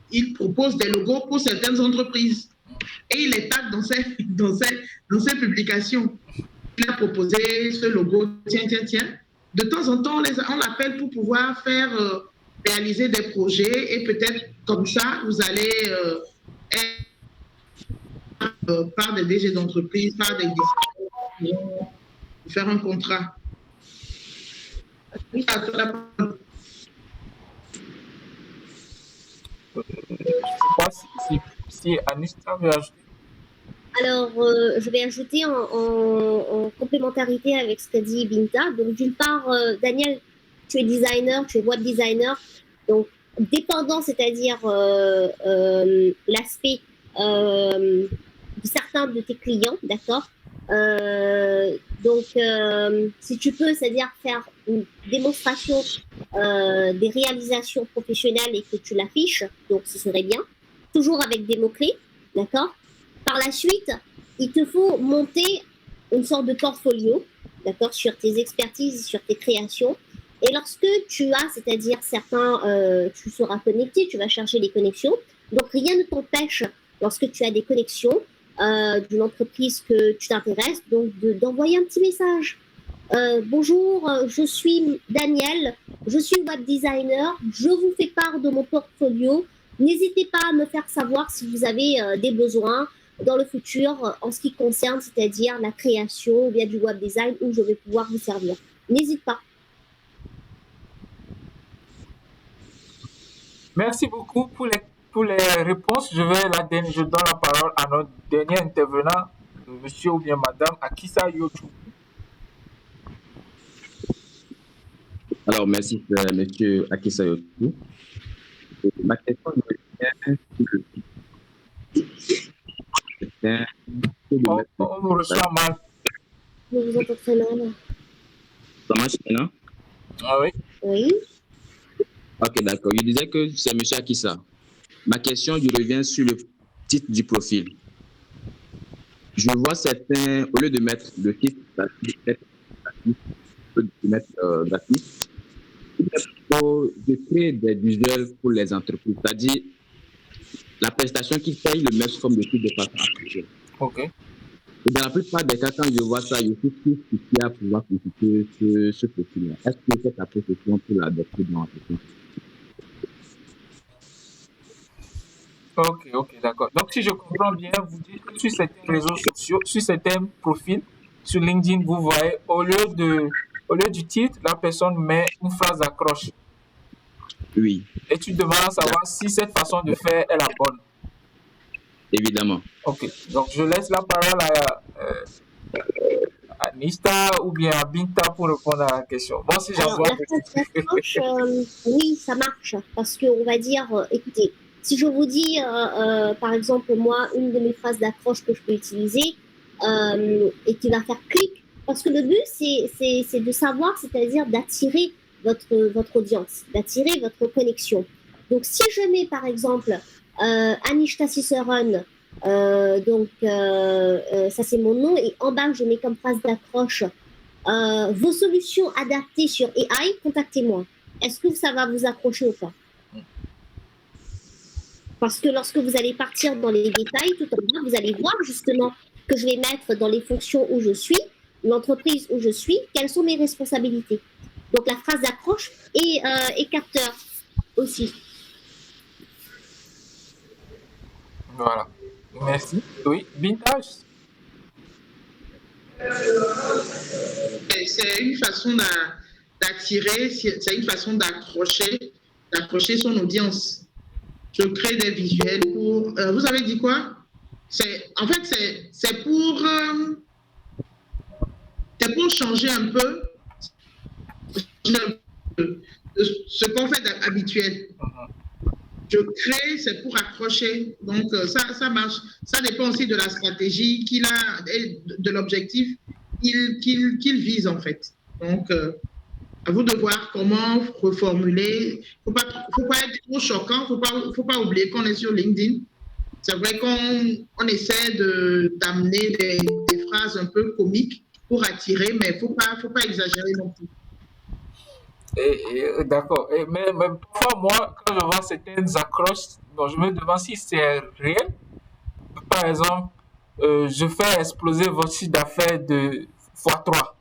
Il propose des logos pour certaines entreprises. Et il les tag dans ses publications. Il a proposé ce logo. Tiens. De temps en temps, on l'appelle pour pouvoir faire réaliser des projets et peut-être comme ça, vous allez être par des DG d'entreprise, par des faire un contrat. Je ne sais pas si Anista veut ajouter. Alors, je vais ajouter en complémentarité avec ce qu'a dit Binta. Donc, d'une part, Daniel, tu es designer, tu es web designer. Donc, dépendant, c'est-à-dire l'aspect de certains de tes clients, d'accord. Donc, si tu peux, c'est-à-dire faire une démonstration des réalisations professionnelles et que tu l'affiches, donc ce serait bien. Toujours avec des mots-clés, d'accord. Par la suite, il te faut monter une sorte de portfolio, d'accord, sur tes expertises, sur tes créations. Et lorsque tu as, c'est-à-dire certains, tu seras connecté, tu vas chercher des connexions. Donc, rien ne t'empêche, lorsque tu as des connexions d'une entreprise que tu t'intéresses, donc d'envoyer un petit message. Bonjour, je suis Daniel, je suis web designer, je vous fais part de mon portfolio. N'hésitez pas à me faire savoir si vous avez des besoins. dans le futur en ce qui concerne, c'est-à-dire la création ou bien du web design où je vais pouvoir vous servir. N'hésite pas. Merci beaucoup pour les réponses. Je donne la parole à notre dernier intervenant, monsieur ou bien madame Akissa Yotou. Alors, merci, monsieur Akissa Yotou. Ma question on vous reçoit mal. Je vous entends très mal. Ça marche maintenant? Ah oui? Oui. Ok, d'accord. Je disais que c'est M. Akissa. Ma question, je reviens sur le titre du profil. Je vois certains, au lieu de mettre le titre, gratuit, je crée des visuels pour les entreprises. C'est-à-dire, la prestation qu'ils payent le met sous forme de titre de façon affichée. Ok. Et dans la plupart des cas, quand je vois ça, je suis plus ici à pouvoir consulter ce profil-là. Est-ce que cette approche est pour l'adopter dans l'entreprise? Ok, d'accord. Donc, si je comprends bien, vous dites que sur certains réseaux sociaux, sur certains profils, sur LinkedIn, vous voyez, au lieu du titre, la personne met une phrase d'accroche. Oui. Et tu demandes à savoir si cette façon de faire est la bonne. Évidemment. Ok, donc je laisse la parole à Nista ou bien à Binta pour répondre à la question. Bon, si Alors, la phrase d'accroche, oui, ça marche. Parce qu'on va dire, écoutez, si je vous dis, par exemple, moi, une de mes phrases d'accroche que je peux utiliser et qui va faire clic, parce que le but, c'est de savoir, c'est-à-dire d'attirer votre audience, d'attirer votre connexion. Donc, si je mets, par exemple, Anishta Cicerone, ça c'est mon nom, et en bas, je mets comme phrase d'accroche vos solutions adaptées sur AI, contactez-moi. Est-ce que ça va vous accrocher ou pas? Parce que lorsque vous allez partir dans les détails, tout en bas, vous allez voir justement que je vais mettre dans les fonctions où je suis, l'entreprise où je suis, quelles sont mes responsabilités. Donc la phrase d'accroche et capteur aussi. Voilà. Merci. Oui, Binta. C'est une façon d'attirer, c'est une façon d'accrocher son audience. Je crée des visuels pour... vous avez dit quoi? En fait, c'est pour changer un peu ce qu'on fait d'habituel. Je crée, c'est pour accrocher. Donc, ça marche. Ça dépend aussi de la stratégie qu'il a et de l'objectif qu'il vise, en fait. Donc, à vous de voir comment reformuler. Faut pas être trop choquant. Faut pas oublier qu'on est sur LinkedIn. C'est vrai qu'on essaie d'amener des phrases un peu comiques pour attirer, mais faut pas exagérer non plus. D'accord. Mais parfois, moi, quand je vois certaines accroches, bon, je me demande si c'est réel. Par exemple, je fais exploser votre chiffre d'affaires de x3.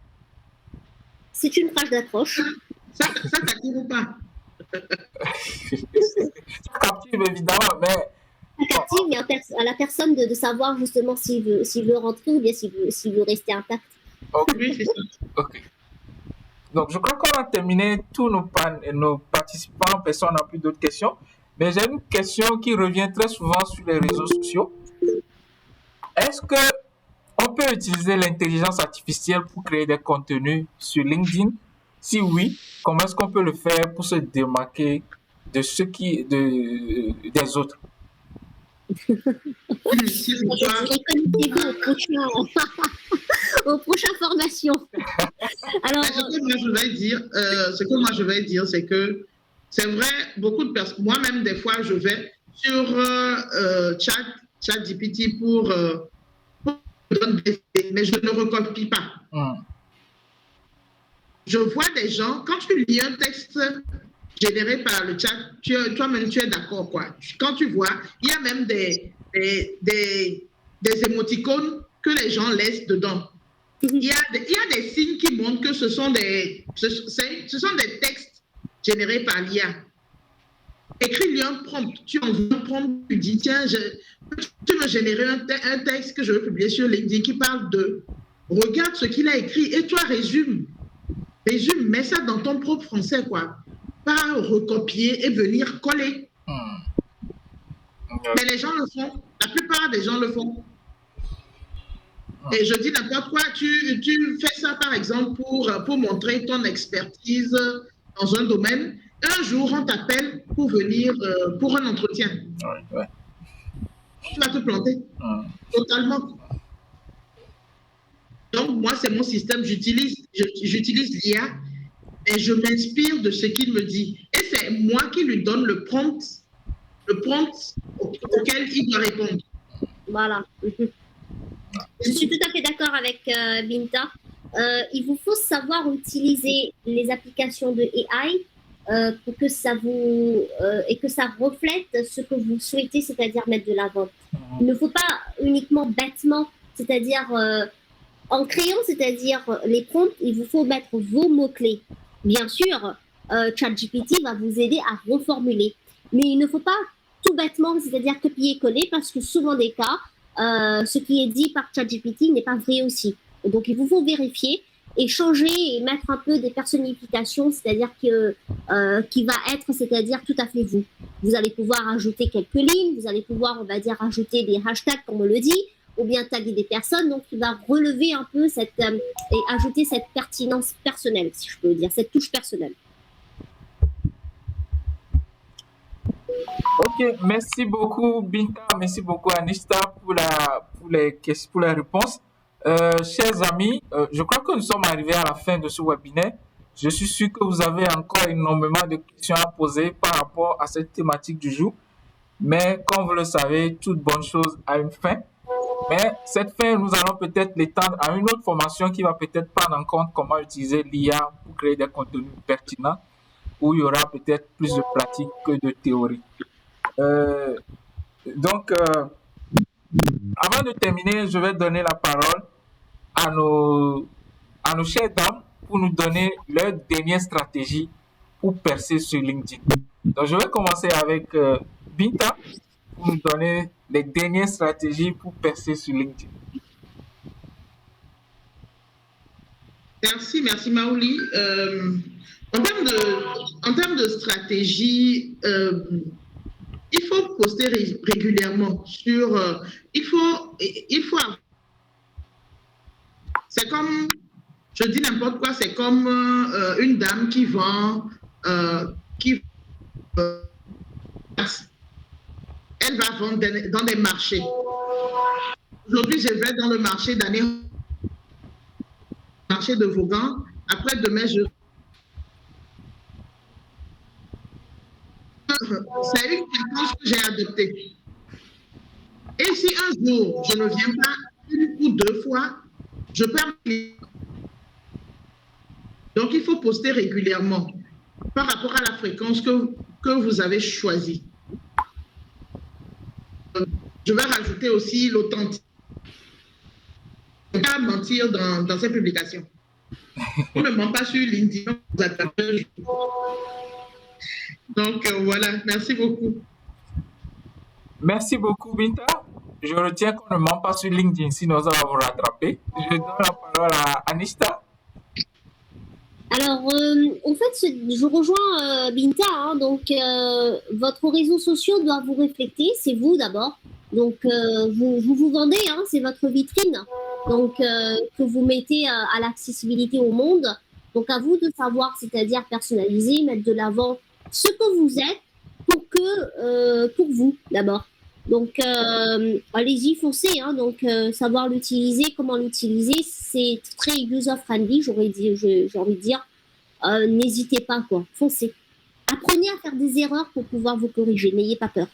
C'est une phrase d'accroche. Ça t'attire ou pas? Ça captive évidemment, mais... Ça captive à la personne de savoir justement s'il veut rentrer ou bien s'il veut rester intact. Okay. C'est ça. Ok. Donc, je crois qu'on a terminé tous nos participants. Personne n'a plus d'autres questions. Mais j'ai une question qui revient très souvent sur les réseaux sociaux. Est-ce qu'on peut utiliser l'intelligence artificielle pour créer des contenus sur LinkedIn? Si oui, comment est-ce qu'on peut le faire pour se démarquer de des autres? Aux prochaines formations. Alors, ce que moi je vais dire, c'est que c'est vrai, beaucoup de personnes, moi-même des fois je vais sur ChatGPT pour donner des idées, mais je ne recopie pas. Je vois des gens, quand tu lis un texte généré par le chat, toi-même tu es d'accord, quoi. Quand tu vois, il y a même des émoticônes que les gens laissent dedans. Il y a des signes qui montrent que ce sont des textes générés par l'IA. écris-lui un prompt. Tu envoies un prompt, tu dis, tiens, tu me générer un texte que je veux publier sur LinkedIn qui parle de... Regarde ce qu'il a écrit et toi, résume, mets ça dans ton propre français, quoi. Pas recopier et venir coller. Mais les gens le font. La plupart des gens le font. Et je dis n'importe quoi, tu fais ça, par exemple, pour montrer ton expertise dans un domaine. Un jour, on t'appelle pour venir pour un entretien. Ouais. Tu vas te planter. Totalement. Donc, moi, c'est mon système. J'utilise l'IA et je m'inspire de ce qu'il me dit. Et c'est moi qui lui donne le prompt auquel il doit répondre. Voilà. Je suis tout à fait d'accord avec Binta. Il vous faut savoir utiliser les applications de AI pour que ça et que ça reflète ce que vous souhaitez, c'est-à-dire mettre de l'avant. Il ne faut pas uniquement bêtement, c'est-à-dire en créant, c'est-à-dire les prompts, il vous faut mettre vos mots-clés. Bien sûr, ChatGPT va vous aider à reformuler, mais il ne faut pas tout bêtement, c'est-à-dire copier-coller, parce que souvent des cas, ce qui est dit par ChatGPT n'est pas vrai aussi. Donc, il vous faut vérifier et changer et mettre un peu des personnifications, c'est-à-dire qui va être, c'est-à-dire tout à fait vous. Vous allez pouvoir ajouter quelques lignes, vous allez pouvoir, on va dire, ajouter des hashtags, comme on le dit, ou bien taguer des personnes. Donc, il va relever un peu et ajouter cette pertinence personnelle, si je peux dire, cette touche personnelle. Ok, merci beaucoup Binta, merci beaucoup Anista pour les réponses. Chers amis, je crois que nous sommes arrivés à la fin de ce webinaire. Je suis sûr que vous avez encore énormément de questions à poser par rapport à cette thématique du jour. Mais comme vous le savez, toute bonne chose a une fin. Mais cette fin, nous allons peut-être l'étendre à une autre formation qui va peut-être prendre en compte comment utiliser l'IA pour créer des contenus pertinents, où il y aura peut-être plus de pratique que de théorie. Donc, avant de terminer, je vais donner la parole à nos chères dames pour nous donner leur dernière stratégie pour percer sur LinkedIn. Donc, je vais commencer avec Binta pour nous donner les dernières stratégies pour percer sur LinkedIn. Merci Maouli. En termes de stratégie, il faut poster régulièrement sur... il faut c'est comme, je dis n'importe quoi, c'est comme une dame qui vend... elle va vendre dans des marchés. Aujourd'hui, je vais dans le marché marché de Vaughan. Après, demain, c'est une fréquence que j'ai adoptée. Et si un jour, je ne viens pas une ou deux fois, je perds. Donc, il faut poster régulièrement par rapport à la fréquence que vous avez choisie. Je vais rajouter aussi l'authenticité. Je ne vais pas mentir dans ces publications. On ne ment pas sur LinkedIn. Donc, voilà. Merci beaucoup. Merci beaucoup, Binta. Je retiens qu'on ne ment pas sur LinkedIn, sinon ça va vous rattraper. Je donne la parole à Anista. Alors, en fait, je rejoins Binta. Hein, donc, votre réseau social doit vous refléter. C'est vous d'abord. Donc, vous vendez. Hein, c'est votre vitrine. Donc, que vous mettez à l'accessibilité au monde. Donc, à vous de savoir, c'est-à-dire personnaliser, mettre de l'avant ce que vous êtes pour vous d'abord. Donc, allez-y, foncez. Hein, donc, savoir l'utiliser, comment l'utiliser, c'est très user-friendly, j'ai envie de dire. N'hésitez pas, quoi. Foncez. Apprenez à faire des erreurs pour pouvoir vous corriger. N'ayez pas peur.